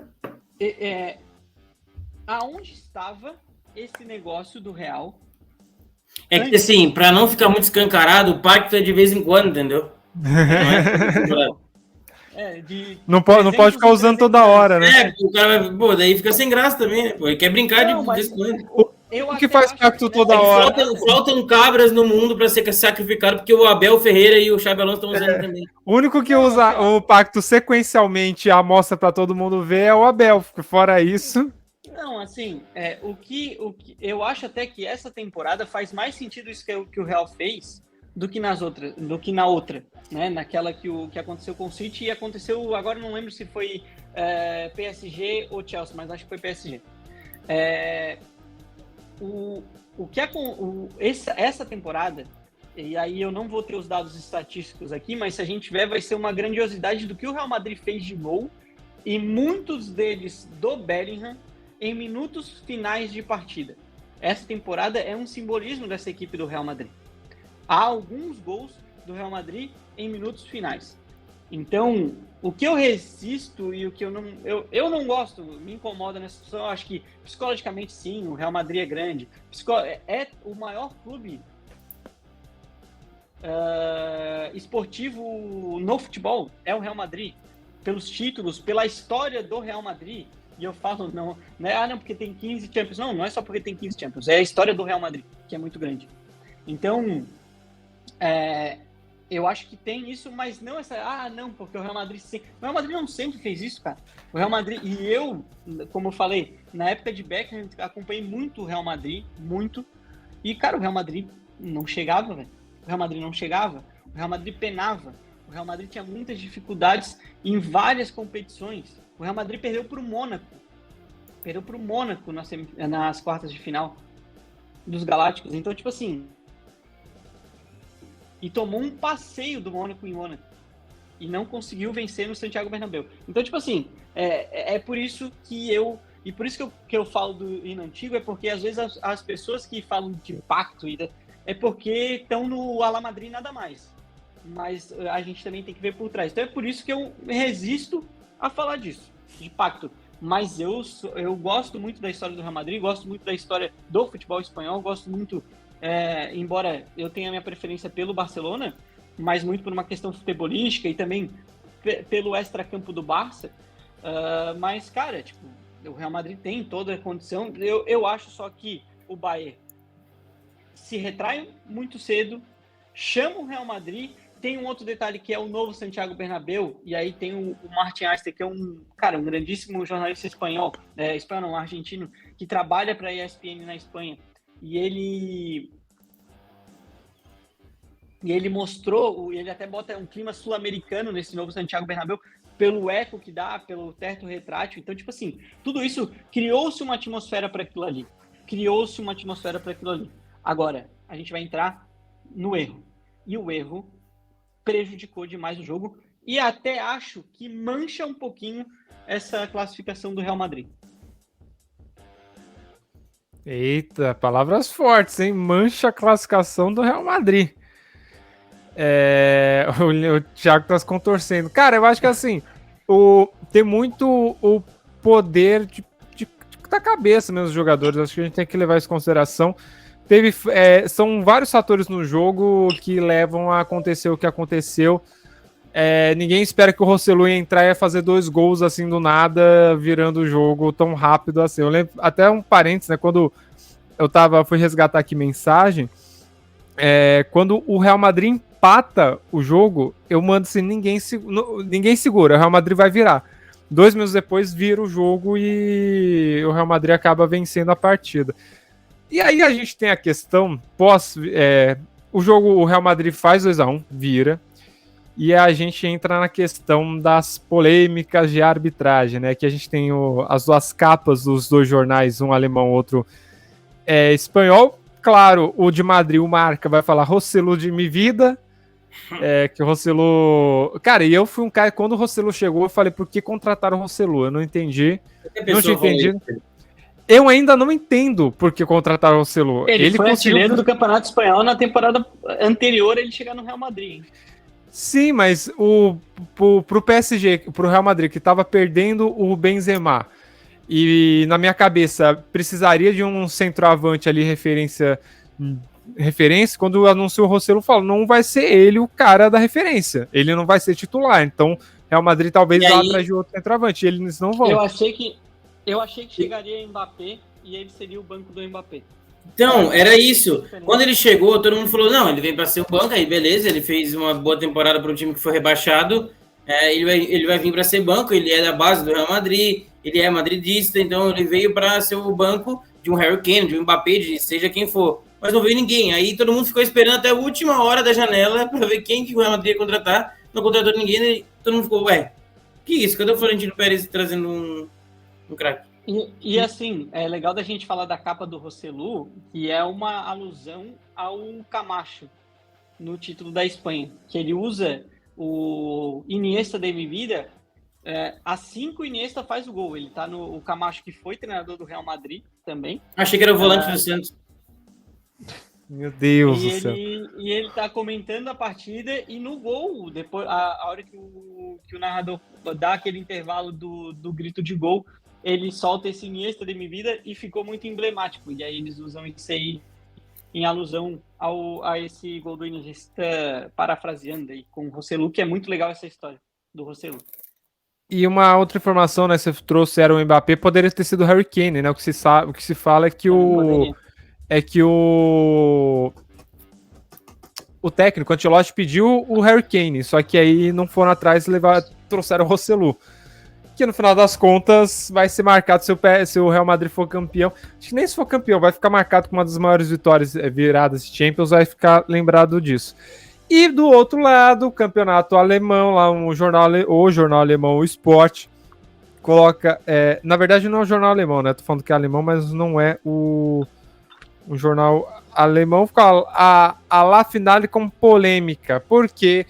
aonde estava esse negócio do Real? É que assim, para não ficar muito escancarado, o pacto é de vez em quando, entendeu? Não pode ficar usando toda hora, né? O cara vai, pô, daí fica sem graça também, né? Pô, ele quer brincar de vez em quando. O que faz pacto toda hora? Faltam cabras no mundo para ser sacrificado, porque o Abel Ferreira e o Xabi Alonso estão usando também. O único que usa o pacto sequencialmente e amostra para todo mundo ver é o Abel. Fora isso... Não, assim, o que eu acho até que essa temporada faz mais sentido isso que o Real fez do que na outra, né? Naquela que aconteceu com o City e aconteceu, agora não lembro se foi PSG ou Chelsea, mas acho que foi PSG. Essa temporada, e aí eu não vou ter os dados estatísticos aqui, mas se a gente tiver, vai ser uma grandiosidade do que o Real Madrid fez de gol e muitos deles do Bellingham em minutos finais de partida. Essa temporada é um simbolismo dessa equipe do Real Madrid. Há alguns gols do Real Madrid em minutos finais. Então, o que eu resisto e o que eu não gosto, me incomoda nessa situação, eu acho que psicologicamente sim, o Real Madrid é grande. É o maior clube esportivo no futebol, é o Real Madrid. Pelos títulos, pela história do Real Madrid. E eu falo, não é porque tem 15 Champions. Não é só porque tem 15 Champions. É a história do Real Madrid, que é muito grande. Então, eu acho que tem isso, mas não porque o Real Madrid sempre... O Real Madrid não sempre fez isso, cara. O Real Madrid... E eu, como eu falei, na época de Beckham, acompanhei muito o Real Madrid, muito. E, cara, o Real Madrid não chegava, velho. O Real Madrid não chegava. O Real Madrid penava. O Real Madrid tinha muitas dificuldades em várias competições. O Real Madrid perdeu para o Mônaco. Perdeu para o Mônaco nas quartas de final dos Galácticos. Então, tipo assim... E tomou um passeio do Mônaco em Mônaco. E não conseguiu vencer no Santiago Bernabéu. Então, tipo assim... É por isso que eu... E por isso que eu falo do hino antigo, é porque às vezes as pessoas que falam de pacto é porque estão no Ala Madrid e nada mais. Mas a gente também tem que ver por trás. Então é por isso que eu resisto a falar disso, de pacto. Mas eu gosto muito da história do Real Madrid, gosto muito da história do futebol espanhol, gosto muito, embora eu tenha a minha preferência pelo Barcelona, mas muito por uma questão futebolística e também pelo extracampo do Barça. Mas, cara, tipo, o Real Madrid tem toda a condição. Eu acho só que o Bayern se retrai muito cedo, chama o Real Madrid. Tem um outro detalhe que é o novo Santiago Bernabéu, e aí tem o Martin Eister, que é um grandíssimo jornalista espanhol, argentino, que trabalha para a ESPN na Espanha. E ele mostrou, ele até bota um clima sul-americano nesse novo Santiago Bernabéu, pelo eco que dá, pelo teto retrátil. Então, tipo assim, tudo isso criou-se uma atmosfera para aquilo ali. Agora, a gente vai entrar no erro. E o erro prejudicou demais o jogo e até acho que mancha um pouquinho essa classificação do Real Madrid. Eita, palavras fortes, hein? Mancha a classificação do Real Madrid. O Thiago tá se contorcendo. Cara, eu acho que assim, tem muito o poder da cabeça mesmo dos jogadores. Acho que a gente tem que levar isso em consideração. São vários fatores no jogo que levam a acontecer o que aconteceu. Ninguém espera que o Rossellu ia entrar e ia fazer 2 gols assim do nada, virando o jogo tão rápido assim. Eu lembro, até um parênteses, né? Quando fui resgatar aqui mensagem, quando o Real Madrid empata o jogo, eu mando assim, ninguém segura, o Real Madrid vai virar. 2 minutos depois vira o jogo e o Real Madrid acaba vencendo a partida. E aí a gente tem a questão o Real Madrid faz 2-1, vira, e a gente entra na questão das polêmicas de arbitragem, né? Que a gente tem as 2 capas dos 2 jornais, um alemão, outro espanhol. Claro, o de Madrid, o Marca, vai falar Rossellu de mi vida, que o Rossellu... Cara, e eu fui um cara, quando o Rossellu chegou, eu falei, por que contrataram o Rossellu? Eu não entendi, não tinha entendido. Eu ainda não entendo por que contrataram o Rossellu. Ele foi artilheiro do Campeonato Espanhol na temporada anterior a ele chegar no Real Madrid, hein? Sim, mas pro PSG, pro Real Madrid, que tava perdendo o Benzema, e na minha cabeça precisaria de um centroavante ali, referência, quando anunciou o Rossellu, falou, não vai ser ele o cara da referência, ele não vai ser titular, então Real Madrid talvez vá atrás de outro centroavante, e eles não vão. Eu achei que chegaria Mbappé e ele seria o banco do Mbappé. Então, era isso. Quando ele chegou, todo mundo falou, não, ele vem para ser o banco, aí beleza, ele fez uma boa temporada para um time que foi rebaixado, ele vai vir para ser banco, ele é da base do Real Madrid, ele é madridista, então ele veio para ser o banco de um Harry Kane, de um Mbappé, de seja quem for. Mas não veio ninguém, aí todo mundo ficou esperando até a última hora da janela para ver quem que o Real Madrid ia contratar, não contratou ninguém, e todo mundo ficou, que isso, cadê o Florentino Pérez trazendo um craque? E assim, é legal da gente falar da capa do Rossellu, que é uma alusão ao Camacho no título da Espanha, que ele usa o Iniesta de mi vida, assim que o Iniesta faz o gol. Ele tá o Camacho, que foi treinador do Real Madrid também. Achei que era o volante do Santos. Meu Deus do céu. E ele tá comentando a partida, e no gol, depois, a hora que o narrador dá aquele intervalo do grito de gol, ele solta esse Iniesta de mi vida e ficou muito emblemático. E aí eles usam isso aí em alusão a esse gol do Iniesta, parafraseando aí com o Rossellu, que é muito legal essa história do Rossellu. E uma outra informação, né? Você trouxe era o Mbappé, poderia ter sido o Harry Kane, né? O que se fala é que o técnico, o Ancelotti, pediu o Harry Kane, só que aí não foram atrás e trouxeram o Rossellu. Que no final das contas vai ser marcado se o Real Madrid for campeão. Acho que nem se for campeão, vai ficar marcado com uma das maiores vitórias viradas de Champions, vai ficar lembrado disso. E do outro lado, o campeonato alemão, lá o jornal alemão, o Sport, coloca... na verdade não é o jornal alemão, né? Tô falando que é alemão, mas não é o jornal alemão. Fica a La Finale com polêmica, porque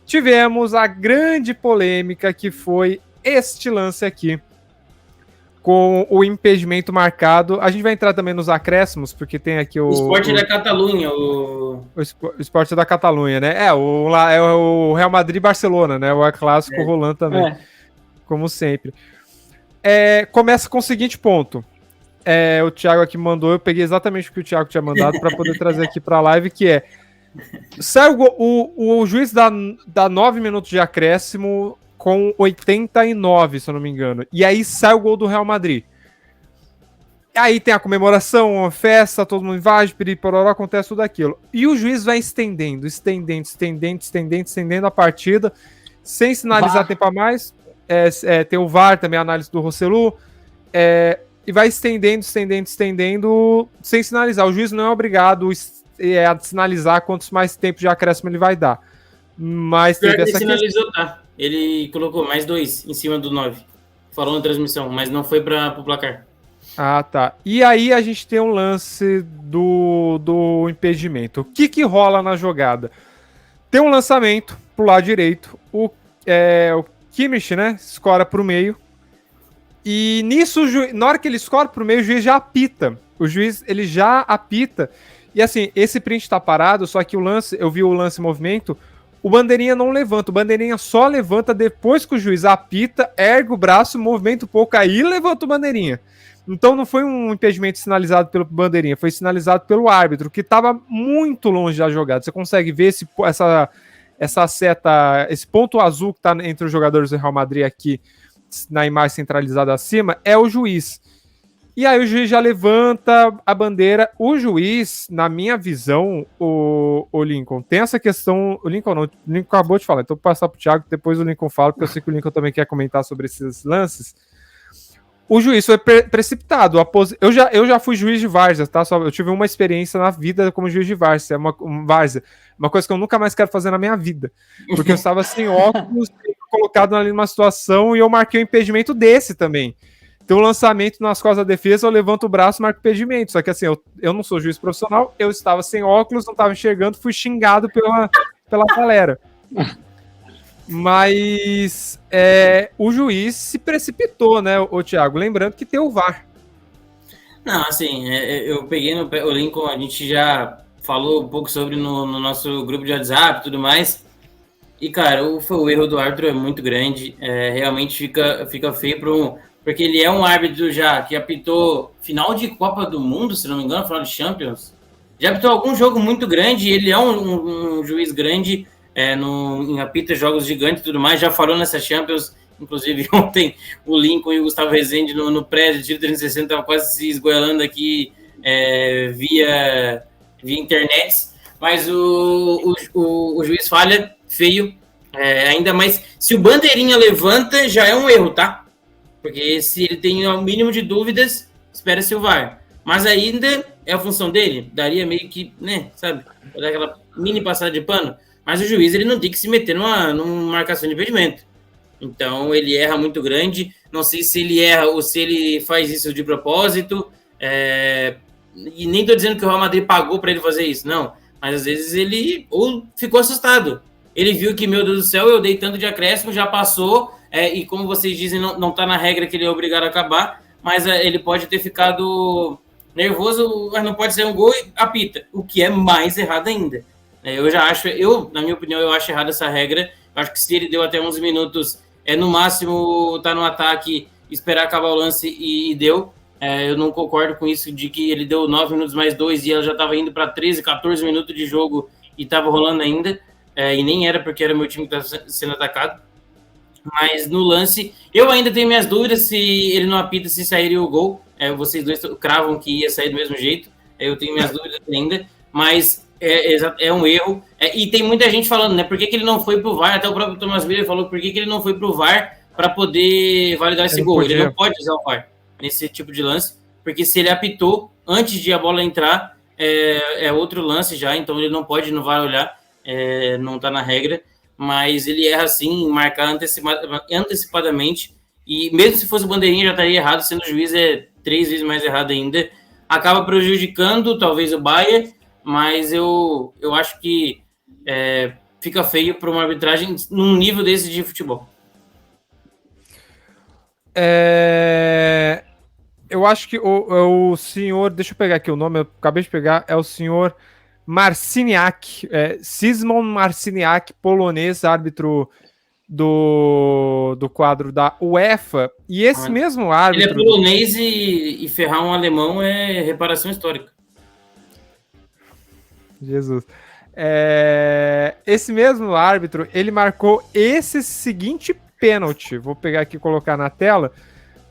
tivemos a grande polêmica que foi este lance aqui, com o impedimento marcado. A gente vai entrar também nos acréscimos, porque tem aqui o Sport da Catalunha. O Sport da Catalunha, né? O Real Madrid e Barcelona, né? O clássico rolando também, como sempre. Começa com o seguinte ponto. O Thiago aqui mandou, eu peguei exatamente o que o Thiago tinha mandado para poder trazer aqui para a live, que sai o juiz dá 9 minutos de acréscimo com 89, se eu não me engano. E aí sai o gol do Real Madrid. Aí tem a comemoração, a festa, todo mundo invade, piripororó, acontece tudo aquilo. E o juiz vai estendendo a partida, sem sinalizar tempo a mais. Tem o VAR também, a análise do Rossellu. E vai estendendo, sem sinalizar. O juiz não é obrigado a sinalizar quantos mais tempo de acréscimo ele vai dar. Mas teve essa sinalizou, tá? Ele colocou mais 2 em cima do 9. Falou na transmissão, mas não foi para o placar. Ah, tá. E aí a gente tem um lance do impedimento. O que rola na jogada? Tem um lançamento pro lado direito. O Kimmich, né? Escora pro meio. E nisso, na hora que ele escora pro meio, o juiz já apita. O juiz, ele já apita. E assim, esse print tá parado, só que eu vi o lance em movimento. O bandeirinha não levanta, o bandeirinha só levanta depois que o juiz apita, ergue o braço, movimenta um pouco, aí levanta o bandeirinha. Então não foi um impedimento sinalizado pelo bandeirinha, foi sinalizado pelo árbitro, que estava muito longe da jogada. Você consegue ver essa seta, esse ponto azul que está entre os jogadores do Real Madrid aqui, na imagem centralizada acima, é o juiz. E aí o juiz já levanta a bandeira. O juiz, na minha visão, o Lincoln, tem essa questão... O Lincoln não, o Lincoln acabou de falar, então vou passar para o Thiago, depois o Lincoln fala, porque eu sei que o Lincoln também quer comentar sobre esses lances. O juiz foi precipitado. Eu já fui juiz de várzea, tá? Eu tive uma experiência na vida como juiz de várzea. Uma coisa que eu nunca mais quero fazer na minha vida. Porque eu estava sem óculos, colocado ali numa situação, e eu marquei um impedimento desse também. Então, o lançamento nas costas da defesa, eu levanto o braço e marco impedimento. Só que assim, eu não sou juiz profissional, eu estava sem óculos, não estava enxergando, fui xingado pela galera. Mas o juiz se precipitou, né, o Thiago? Lembrando que tem o VAR. Não, assim, eu peguei o Lincoln, a gente já falou um pouco sobre no nosso grupo de WhatsApp e tudo mais. E, cara, o erro do árbitro é muito grande. Realmente fica feio porque ele é um árbitro já que apitou final de Copa do Mundo, se não me engano, final de Champions. Já apitou algum jogo muito grande, ele é um juiz grande, em apita jogos gigantes e tudo mais, já falou nessa Champions, inclusive ontem o Lincoln e o Gustavo Rezende no prédio de tiro 360 estavam quase se esgoelando aqui via internet, mas o juiz falha feio, ainda mais se o bandeirinha levanta, já é um erro, tá? Porque se ele tem o mínimo de dúvidas, espera-se o VAR. Mas ainda é a função dele, daria meio que, né, sabe, dar aquela mini passada de pano. Mas o juiz, ele não tem que se meter numa marcação de impedimento. Então, ele erra muito grande. Não sei se ele erra ou se ele faz isso de propósito. E nem tô dizendo que o Real Madrid pagou para ele fazer isso, não. Mas, às vezes, ele ou ficou assustado. Ele viu que, meu Deus do céu, eu dei tanto de acréscimo, já passou. E como vocês dizem, não tá na regra que ele é obrigado a acabar. Mas ele pode ter ficado nervoso, mas não pode ser um gol e apita. O que é mais errado ainda. Na minha opinião, eu acho errada essa regra. Eu acho que se ele deu até 11 minutos, no máximo tá no ataque, esperar acabar o lance e deu. Eu não concordo com isso de que ele deu 9 minutos mais 2 e ela já estava indo para 13, 14 minutos de jogo e estava rolando ainda. E nem era porque era meu time que estava sendo atacado. Mas no lance, eu ainda tenho minhas dúvidas se ele não apita, se sairia o gol. Vocês dois cravam que ia sair do mesmo jeito. Eu tenho minhas dúvidas ainda, mas é um erro. E tem muita gente falando, né? Por que ele não foi pro VAR? Até o próprio Thomas Miller falou por que ele não foi pro VAR para poder validar esse gol. Ele não pode usar o VAR nesse tipo de lance, porque se ele apitou antes de a bola entrar, é outro lance já, então ele não pode no VAR olhar, não tá na regra. Mas ele erra sim em marcar antecipadamente, e mesmo se fosse bandeirinha já estaria errado, sendo o juiz 3 vezes mais errado ainda, acaba prejudicando talvez o Bayern, mas eu acho que fica feio para uma arbitragem num nível desse de futebol. Eu acho que o senhor, deixa eu pegar aqui o nome, eu acabei de pegar, é o senhor Marciniak, Szymon Marciniak, polonês, árbitro do quadro da UEFA, e esse mesmo árbitro... Ele é polonês e ferrar um alemão é reparação histórica. Jesus. Esse mesmo árbitro, ele marcou esse seguinte pênalti, vou pegar aqui e colocar na tela,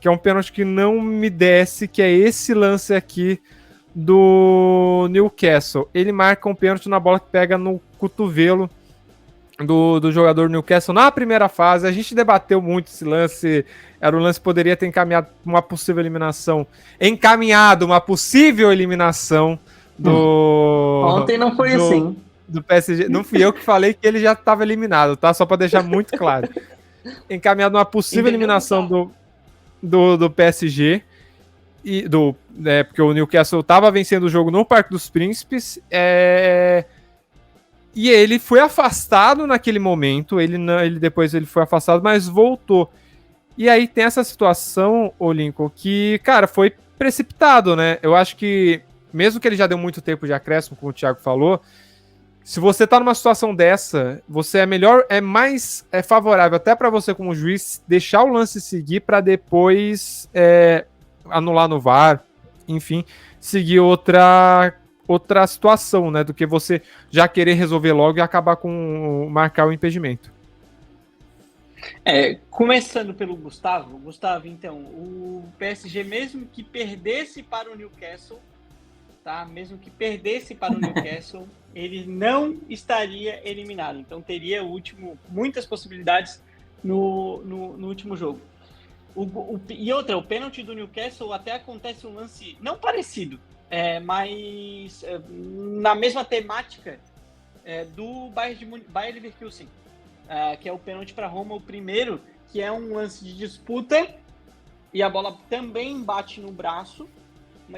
que é um pênalti que não me desce, que é esse lance aqui do Newcastle. Ele marca um pênalti na bola que pega no cotovelo do jogador do Newcastle na primeira fase. A gente debateu muito esse lance. Era um lance que poderia ter encaminhado uma possível eliminação do... Ontem não foi assim. Do PSG. Não fui eu que falei que ele já estava eliminado, tá? Só para deixar muito claro. Encaminhado uma possível eliminação do PSG. Porque o Newcastle estava vencendo o jogo no Parque dos Príncipes, e ele foi afastado naquele momento, depois ele foi afastado, mas voltou. E aí tem essa situação, ô Lincoln, que, cara, foi precipitado, né? Eu acho que, mesmo que ele já deu muito tempo de acréscimo, como o Thiago falou, se você tá numa situação dessa, você é mais favorável até para você como juiz deixar o lance seguir para depois anular no VAR, enfim, seguir outra situação, né? Do que você já querer resolver logo e acabar com marcar o impedimento. Começando pelo Gustavo. Gustavo, então, o PSG, mesmo que perdesse para o Newcastle, tá? Mesmo que perdesse para o Newcastle, ele não estaria eliminado. Então, teria muitas possibilidades no último jogo. E outra, o pênalti do Newcastle até acontece um lance não parecido, mas na mesma temática do Bayer Leverkusen, que é o pênalti para Roma, o primeiro, que é um lance de disputa e a bola também bate no braço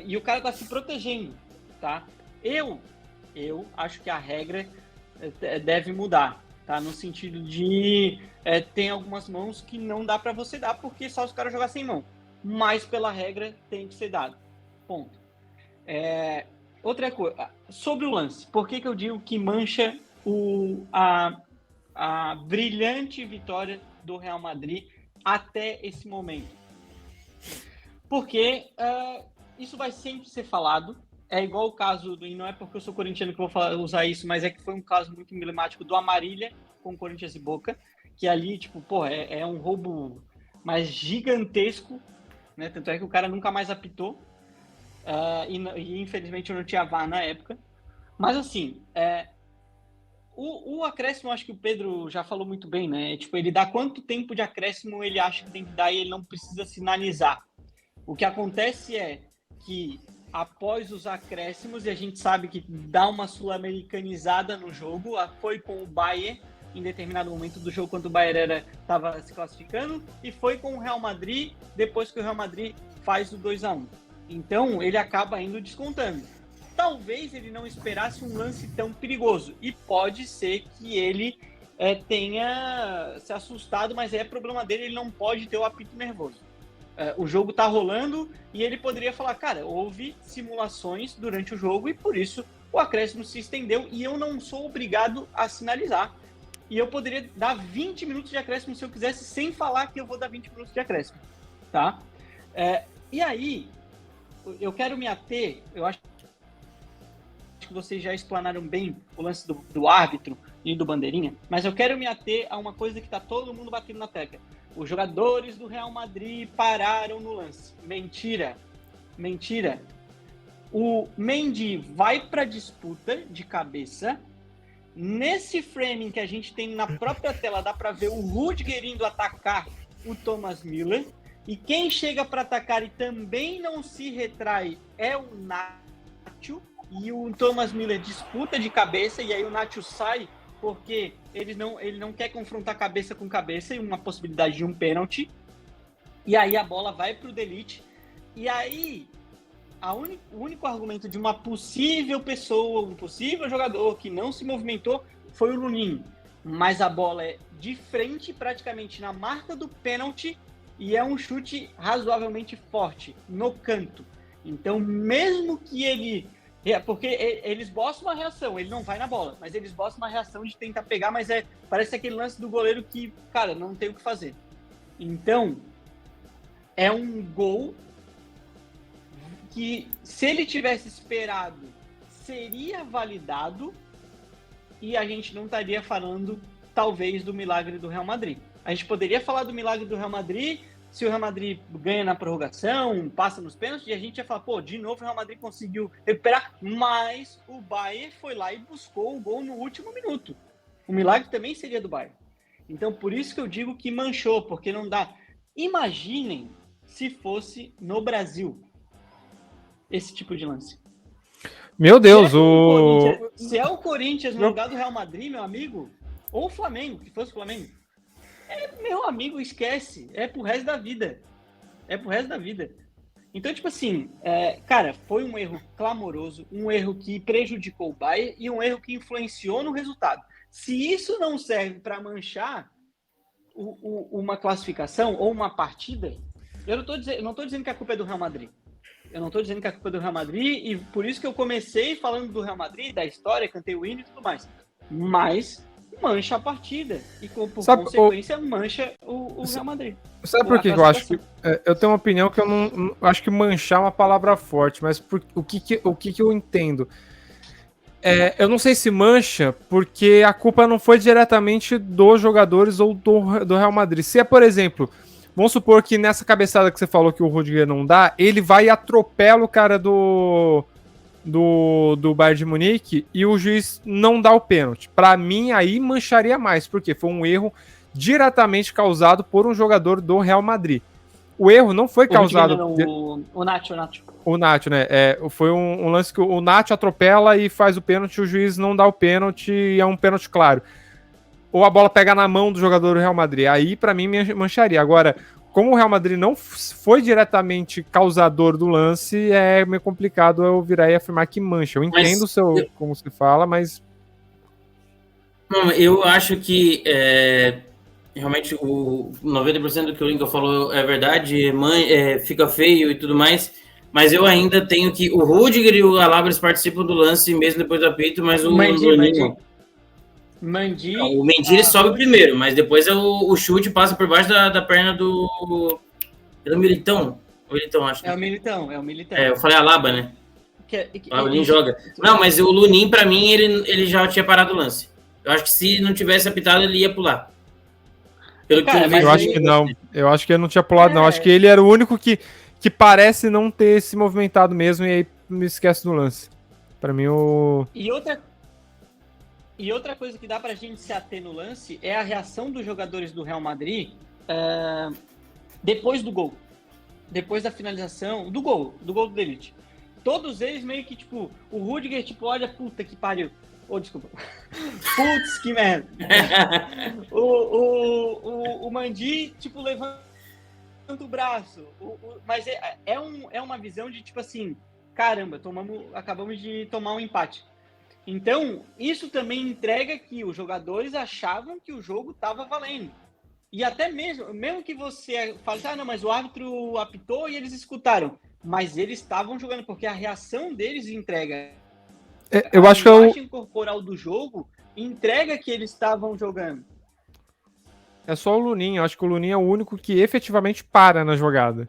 e o cara tá se protegendo, tá? Eu acho que a regra deve mudar, tá? No sentido de tem algumas mãos que não dá para você dar porque só os caras jogar sem mão, mas pela regra tem que ser dado. Ponto. Outra coisa, sobre o lance, por que eu digo que mancha a brilhante vitória do Real Madrid até esse momento? Porque isso vai sempre ser falado. É igual o caso, e não é porque eu sou corintiano que eu vou usar isso, mas é que foi um caso muito emblemático do Amarília com Corinthians e Boca, que ali, tipo, é um roubo mais gigantesco, né? Tanto é que o cara nunca mais apitou, e infelizmente eu não tinha VAR na época. Mas assim, o acréscimo, acho que o Pedro já falou muito bem, né? Tipo, ele dá quanto tempo de acréscimo ele acha que tem que dar e ele não precisa sinalizar. O que acontece é que após os acréscimos, e a gente sabe que dá uma sul-americanizada no jogo, foi com o Bayern em determinado momento do jogo, quando o Bayern estava se classificando, e foi com o Real Madrid depois que o Real Madrid faz o 2-1. Então, ele acaba indo descontando. Talvez ele não esperasse um lance tão perigoso, e pode ser que ele tenha se assustado, mas é problema dele, ele não pode ter o apito nervoso. O jogo tá rolando e ele poderia falar, cara, houve simulações durante o jogo e por isso o acréscimo se estendeu e eu não sou obrigado a sinalizar. E eu poderia dar 20 minutos de acréscimo se eu quisesse, sem falar que eu vou dar 20 minutos de acréscimo, tá? E aí, eu quero me ater, eu acho que vocês já explanaram bem o lance do árbitro e do bandeirinha, mas eu quero me ater a uma coisa que tá todo mundo batendo na tecla. Os jogadores do Real Madrid pararam no lance. Mentira. Mentira. O Mendy vai para a disputa de cabeça. Nesse framing que a gente tem na própria tela, dá para ver o Rudiger indo atacar o Thomas Müller. E quem chega para atacar e também não se retrai é o Nacho. E o Thomas Müller disputa de cabeça e aí o Nacho sai porque ele não quer confrontar cabeça com cabeça e uma possibilidade de um pênalti. E aí a bola vai para o De Ligt. E aí, o único argumento de uma possível pessoa, um possível jogador que não se movimentou foi o Lunin. Mas a bola é de frente, praticamente na marca do pênalti, e é um chute razoavelmente forte, no canto. Então, mesmo que ele... Porque eles botam uma reação, ele não vai na bola, mas eles botam uma reação de tentar pegar, mas parece aquele lance do goleiro que, cara, não tem o que fazer. Então, é um gol que, se ele tivesse esperado, seria validado e a gente não estaria falando, talvez, do milagre do Real Madrid. A gente poderia falar do milagre do Real Madrid se o Real Madrid ganha na prorrogação, passa nos pênaltis, e a gente ia falar, pô, de novo o Real Madrid conseguiu recuperar, mas o Bayern foi lá e buscou o gol no último minuto. O milagre também seria do Bayern. Então, por isso que eu digo que manchou, porque não dá. Imaginem se fosse no Brasil esse tipo de lance. Meu Deus, se é o Corinthians no lugar do Real Madrid, meu amigo, ou o Flamengo, que fosse o Flamengo, meu amigo, esquece. É pro resto da vida. É pro resto da vida. Então, tipo assim, cara, foi um erro clamoroso, um erro que prejudicou o Bayern e um erro que influenciou no resultado. Se isso não serve para manchar uma classificação ou uma partida, eu não tô dizendo que a culpa é do Real Madrid. Eu não tô dizendo que a culpa é do Real Madrid e por isso que eu comecei falando do Real Madrid, da história, cantei o hino e tudo mais. Mas mancha a partida. E por Sabe, consequência, mancha o Real Madrid. Sabe por que eu acho que... eu tenho uma opinião que eu não acho que manchar é uma palavra forte, mas o que eu entendo? Eu não sei se mancha porque a culpa não foi diretamente dos jogadores ou do Real Madrid. Se é, por exemplo, vamos supor que nessa cabeçada que você falou que o Rudiger não dá, ele vai e atropela o cara do Bayern de Munique e o juiz não dá o pênalti. Para mim, aí mancharia mais, porque foi um erro diretamente causado por um jogador do Real Madrid. O erro não foi causado... O Nacho. O Nacho, né? Foi um lance que o Nacho atropela e faz o pênalti, o juiz não dá o pênalti e é um pênalti claro. Ou a bola pega na mão do jogador do Real Madrid. Aí, pra mim, mancharia. Agora, como o Real Madrid não foi diretamente causador do lance, é meio complicado eu virar e afirmar que mancha. Eu entendo como você fala, mas... Não, eu acho que realmente o 90% do que o Lincoln falou é verdade, fica feio e tudo mais, mas eu ainda tenho que... O Rudiger e o Alaba participam do lance mesmo depois do apito, mas o Mendy. Não, o Mendy ele sobe primeiro, mas depois o chute passa por baixo da perna do Militão. O Militão, acho. É o Militão. Eu falei Alaba, né? O Lunin joga. Não, Não, mas o Lunin, pra mim, ele já tinha parado o lance. Eu acho que se não tivesse apitado, ele ia pular. Eu acho que não. Eu acho que ele não tinha pulado, não. Acho que ele era o único que parece não ter se movimentado mesmo e aí me esquece do lance. Pra mim, E outra coisa que dá pra gente se ater no lance é a reação dos jogadores do Real Madrid depois do gol. Depois da finalização do gol do Delite. Todos eles meio que, tipo, o Rudiger, tipo, olha, puta que pariu. Desculpa. Putz, que merda. O Mendy, tipo, levanta o braço. Mas é uma visão de, tipo assim, caramba, acabamos de tomar um empate. Então, isso também entrega que os jogadores achavam que o jogo estava valendo. E até mesmo que você fale, não, mas o árbitro apitou e eles escutaram. Mas eles estavam jogando, porque a reação deles entrega. Eu acho que a imagem corporal do jogo entrega que eles estavam jogando. É só o Lunin. Eu acho que o Lunin é o único que efetivamente para na jogada.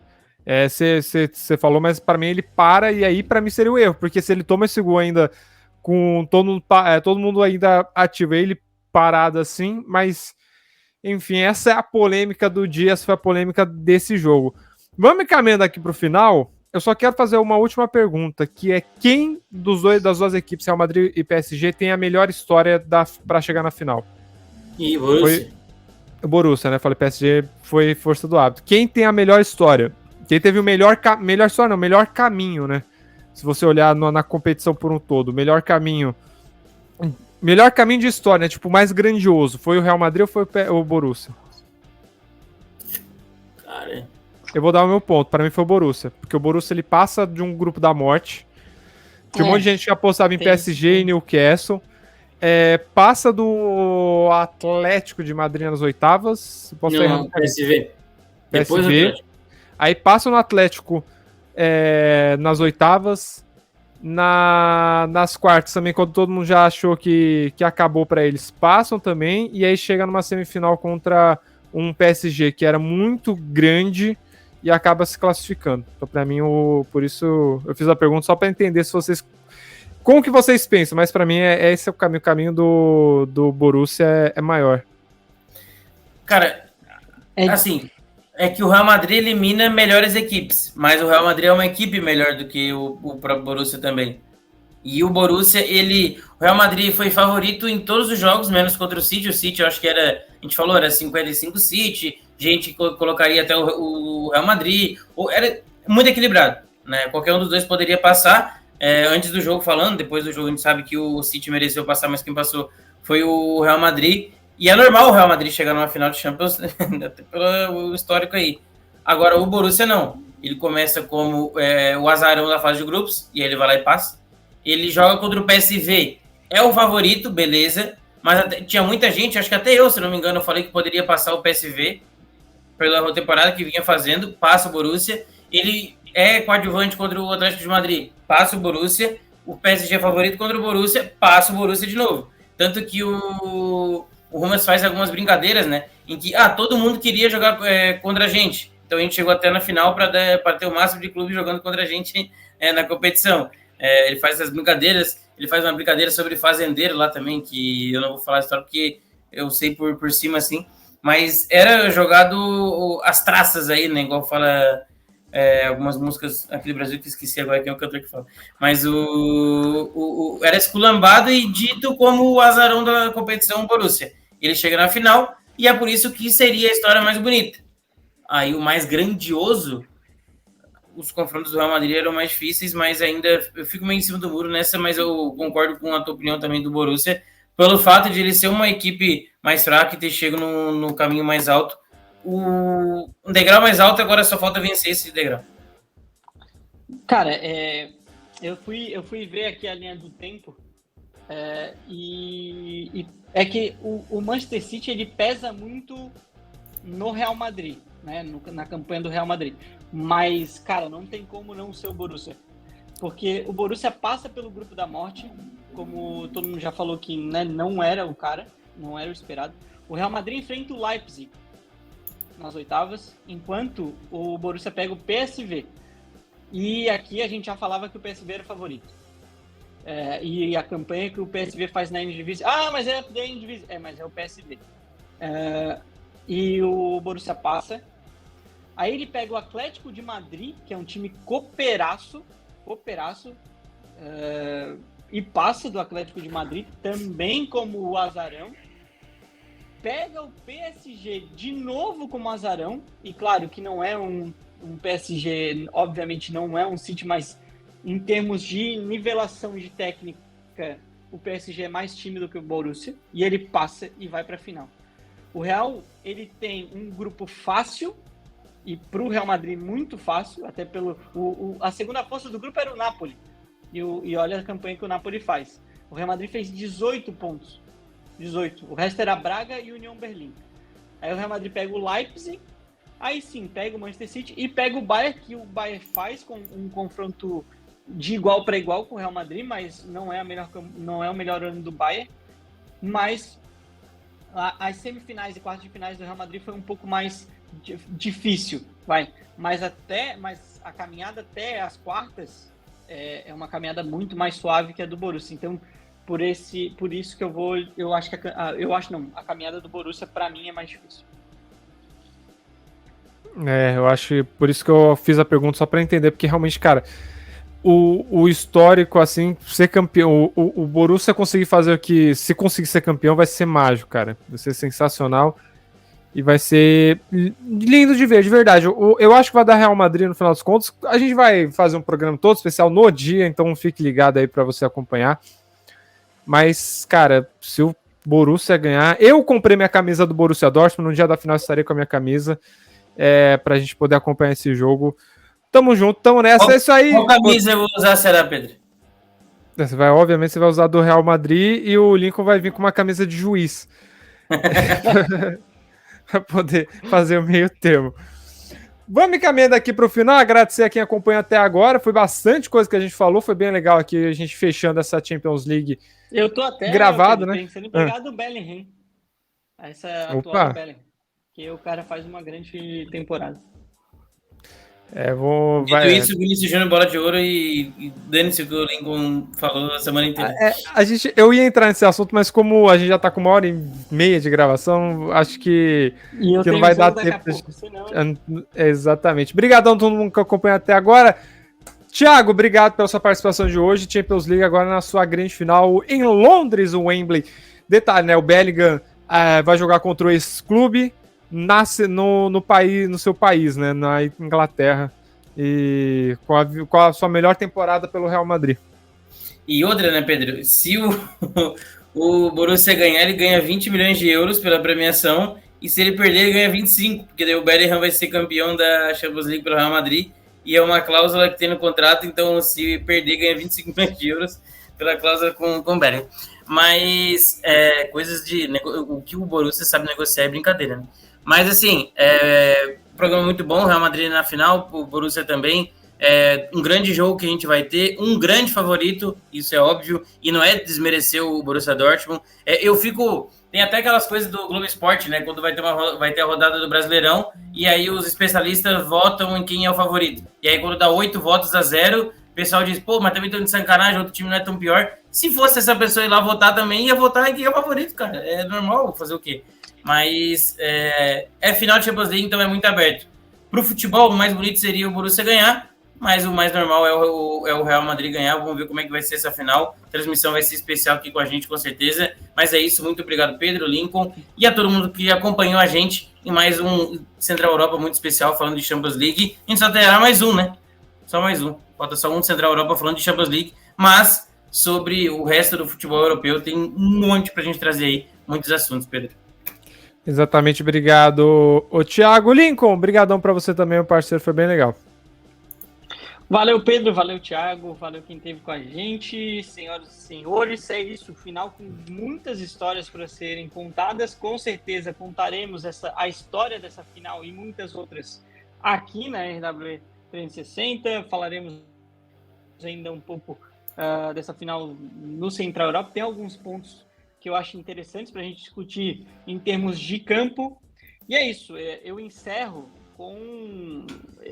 Você falou, mas para mim ele para e aí para mim seria o erro. Porque se ele toma esse gol ainda com todo mundo ainda ativo, ele parado assim, mas enfim, essa é a polêmica do dia, essa foi a polêmica desse jogo. Vamos caminhando aqui pro final. Eu só quero fazer uma última pergunta, que é quem das duas equipes, Real Madrid e PSG, tem a melhor história para chegar na final? E Borussia. O Borussia, né? Falei PSG, foi força do hábito. Quem tem a melhor história? Quem teve o melhor caminho, né? Se você olhar na competição por um todo, melhor caminho de história, né? Tipo, mais grandioso. Foi o Real Madrid ou foi o Borussia? Cara... Eu vou dar o meu ponto. Para mim foi o Borussia. Porque o Borussia ele passa de um grupo da morte. Tinha um monte de gente que apostava em PSG e Newcastle. Passa do Atlético de Madrid nas oitavas. Posso estar errado? PSV. Depois PSV. Aí passa no Atlético nas oitavas. Nas quartas também, quando todo mundo já achou que acabou para eles, passam também. E aí chega numa semifinal contra um PSG que era muito grande e acaba se classificando. Então, para mim, por isso eu fiz a pergunta só para entender se vocês... Como que vocês pensam? Mas para mim, esse é o caminho. O caminho do Borussia é maior. Cara, assim, é que o Real Madrid elimina melhores equipes, mas o Real Madrid é uma equipe melhor do que o próprio Borussia também. E o Borussia, o Real Madrid foi favorito em todos os jogos, menos contra o City. O City, eu acho que a gente falou, era 55 City, gente colocaria até o Real Madrid, era muito equilibrado, né? Qualquer um dos dois poderia passar. Antes do jogo falando, depois do jogo a gente sabe que o City mereceu passar, mas quem passou foi o Real Madrid. E é normal o Real Madrid chegar numa final de Champions, até pelo histórico aí. Agora, o Borussia não. Ele começa como o azarão da fase de grupos, e aí ele vai lá e passa. Ele joga contra o PSV, é o favorito, beleza, mas tinha muita gente, acho que até eu, se não me engano, eu falei que poderia passar o PSV pela temporada que vinha fazendo, passa o Borussia. Ele é coadjuvante contra o Atlético de Madrid, passa o Borussia. O PSG é favorito contra o Borussia, passa o Borussia de novo. Tanto que o o Hummels faz algumas brincadeiras, né? Em que todo mundo queria jogar contra a gente. Então a gente chegou até na final para ter o máximo de clubes jogando contra a gente na competição. Ele faz essas brincadeiras, ele faz uma brincadeira sobre fazendeiro lá também, que eu não vou falar a história porque eu sei por cima assim, mas era jogado as traças aí, né? Igual fala algumas músicas aqui do Brasil que esqueci agora quem é o cantor que fala. Mas era esculambado e dito como o azarão da competição Borussia. Ele chega na final e é por isso que seria a história mais bonita. Aí o mais grandioso, os confrontos do Real Madrid eram mais difíceis, mas ainda eu fico meio em cima do muro nessa, mas eu concordo com a tua opinião também do Borussia, pelo fato de ele ser uma equipe mais fraca e ter chegado no caminho mais alto. Um degrau mais alto, agora só falta vencer esse degrau. Cara, eu fui ver aqui a linha do tempo e é que o Manchester City ele pesa muito no Real Madrid, né, na campanha do Real Madrid. Mas, cara, não tem como não ser o Borussia. Porque o Borussia passa pelo grupo da morte, como todo mundo já falou que, né, não era o cara, não era o esperado. O Real Madrid enfrenta o Leipzig nas oitavas, enquanto o Borussia pega o PSV. E aqui a gente já falava que o PSV era o favorito. E a campanha que o PSV faz na Eredivisie... mas é da Eredivisie. Mas é o PSV. E o Borussia passa. Aí ele pega o Atlético de Madrid, que é um time cooperaço, e passa do Atlético de Madrid, também como o azarão. Pega o PSG de novo como azarão, e claro que não é um PSG, obviamente não é um City, mas em termos de nivelação de técnica, o PSG é mais tímido que o Borussia, e ele passa e vai para a final. O Real, ele tem um grupo fácil, e para o Real Madrid muito fácil, até pelo... a segunda força do grupo era o Napoli, e olha a campanha que o Napoli faz. O Real Madrid fez 18 pontos. 18. O resto era Braga e União Berlim. Aí o Real Madrid pega o Leipzig, aí sim, pega o Manchester City e pega o Bayern, que o Bayern faz com um confronto de igual para igual com o Real Madrid, mas não é o melhor ano do Bayern. Mas as semifinais e quartas de finais do Real Madrid foi um pouco mais difícil, mas a caminhada até as quartas é uma caminhada muito mais suave que a do Borussia. Então, por isso que eu acho que a caminhada do Borussia para mim é mais difícil. Eu acho, por isso que eu fiz a pergunta, só para entender, porque realmente, cara, o histórico, assim, ser campeão, o Borussia conseguir fazer o que, se conseguir ser campeão, vai ser mágico, cara, vai ser sensacional e vai ser lindo de ver, de verdade. Eu acho que vai dar Real Madrid no final dos contos. A gente vai fazer um programa todo especial no dia, então fique ligado aí para você acompanhar. Mas, cara, se o Borussia ganhar... Eu comprei minha camisa do Borussia Dortmund, no dia da final estarei com a minha camisa, pra gente poder acompanhar esse jogo. Tamo junto, tamo nessa, é isso aí. Qual camisa eu vou usar, será, Pedro? Obviamente você vai usar do Real Madrid e o Lincoln vai vir com uma camisa de juiz. Pra poder fazer o meio termo. Vamos encaminhando aqui para o final, agradecer a quem acompanhou até agora, foi bastante coisa que a gente falou, foi bem legal aqui a gente fechando essa Champions League. Eu tô até gravado, né? Pensando em pegar do Bellingham, essa atual do Bellingham, que o cara faz uma grande temporada. Dito isso, o Vinícius Júnior bola de ouro e dane-se o que o Lincoln falou a semana inteira. Eu ia entrar nesse assunto, mas como a gente já tá com 1h30 de gravação, acho que não vai dar tempo. Exatamente. Obrigadão a todo mundo que acompanhou até agora. Thiago, obrigado pela sua participação de hoje. Champions League agora na sua grande final em Londres, o Wembley. Detalhe, né? O Bellingham vai jogar contra o ex-clube. Nasce no seu país, né, na Inglaterra, e com a sua melhor temporada pelo Real Madrid. E outra, né, Pedro? Se o Borussia ganhar, ele ganha 20 milhões de euros pela premiação, e se ele perder, ele ganha 25, porque daí o Bellingham vai ser campeão da Champions League pelo Real Madrid, e é uma cláusula que tem no contrato, então se perder, ganha 25 milhões de euros pela cláusula com o Bellingham. Mas coisas o que o Borussia sabe negociar é brincadeira, né? Mas, assim, programa muito bom, o Real Madrid na final, o Borussia também. Um grande jogo que a gente vai ter, um grande favorito, isso é óbvio, e não é desmerecer o Borussia Dortmund. Eu fico Tem até aquelas coisas do Globo Esporte, né? Quando vai ter a rodada do Brasileirão, e aí os especialistas votam em quem é o favorito. E aí quando dá 8-0, o pessoal diz, pô, mas também estão de sacanagem, outro time não é tão pior. Se fosse essa pessoa ir lá votar também, ia votar em quem é o favorito, cara. É normal, fazer o quê? Mas é final de Champions League, então é muito aberto. Pro futebol, o mais bonito seria o Borussia ganhar, mas o mais normal é o Real Madrid ganhar. Vamos ver como é que vai ser essa final. A transmissão vai ser especial aqui com a gente, com certeza. Mas é isso, muito obrigado, Pedro, Lincoln, e a todo mundo que acompanhou a gente em mais um Central Europa muito especial, falando de Champions League. A gente só terá mais um, né? Só mais um. Falta só um Central Europa falando de Champions League, mas sobre o resto do futebol europeu tem um monte pra gente trazer aí, muitos assuntos, Pedro. Exatamente, obrigado, o Thiago. Lincoln, obrigadão para você também, o parceiro, foi bem legal. Valeu, Pedro, valeu, Thiago, valeu quem esteve com a gente, senhoras e senhores, é isso, final com muitas histórias para serem contadas, com certeza contaremos a história dessa final e muitas outras aqui na RW 360, falaremos ainda um pouco dessa final no Central Europa, tem alguns pontos que eu acho interessantes para a gente discutir em termos de campo, e é isso, eu encerro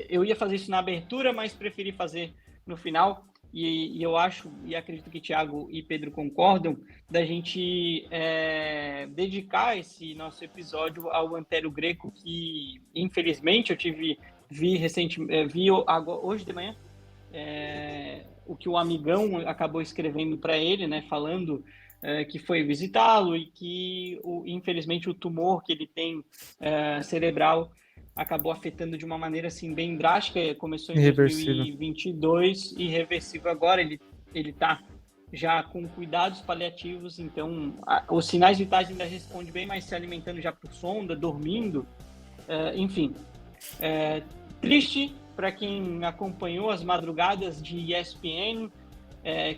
eu ia fazer isso na abertura, mas preferi fazer no final, e eu acho, e acredito que Thiago e Pedro concordam, da gente dedicar esse nosso episódio ao Antero Greco, que infelizmente eu vi hoje de manhã, o que o amigão acabou escrevendo para ele, né, falando que foi visitá-lo e que infelizmente o tumor que ele tem cerebral acabou afetando de uma maneira assim bem drástica, começou em 2022 e irreversível agora, ele está já com cuidados paliativos, então os sinais vitais ainda responde bem, mas se alimentando já por sonda, dormindo, enfim. Triste para quem acompanhou as madrugadas de ESPN,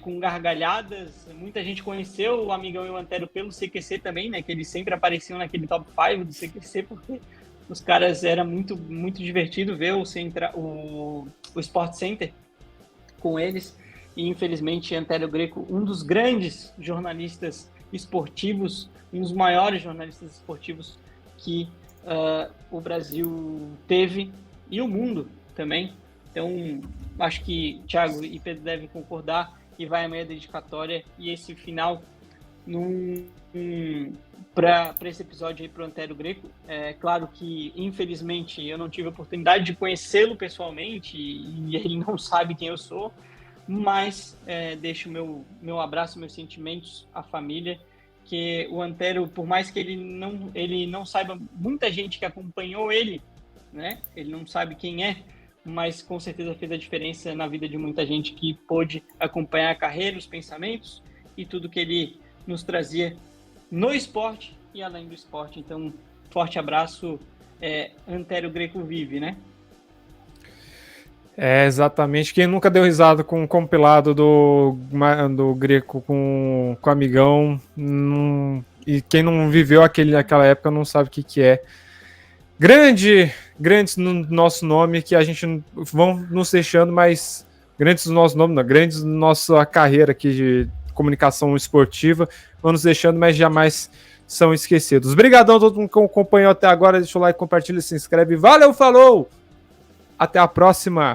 com gargalhadas, muita gente conheceu o amigão e o Antero pelo CQC também, né, que eles sempre apareciam naquele top 5 do CQC, porque os caras, era muito, muito divertido ver o Sport Center com eles. E, infelizmente, Antero Greco, um dos grandes jornalistas esportivos, um dos maiores jornalistas esportivos que o Brasil teve, e o mundo também. Então, acho que Thiago e Pedro devem concordar, e vai a meia dedicatória, e esse final para esse episódio aí para o Antero Greco. É claro que, infelizmente, eu não tive a oportunidade de conhecê-lo pessoalmente e ele não sabe quem eu sou, mas deixo meu abraço, meus sentimentos à família, que o Antero, por mais que ele não saiba, muita gente que acompanhou ele, né? Ele não sabe quem é, mas com certeza fez a diferença na vida de muita gente que pôde acompanhar a carreira, os pensamentos e tudo que ele nos trazia no esporte e além do esporte. Então, forte abraço, Antero Greco vive, né? Exatamente. Quem nunca deu risada com o compilado do Greco com o amigão, e quem não viveu aquela época não sabe o que é. Grandes no nosso nome, que a gente vão nos deixando, mas grandes no nosso nome, não, grandes na nossa carreira aqui de comunicação esportiva, vão nos deixando, mas jamais são esquecidos. Obrigadão a todo mundo que acompanhou até agora, deixa o like, compartilha, se inscreve. Valeu, falou! Até a próxima!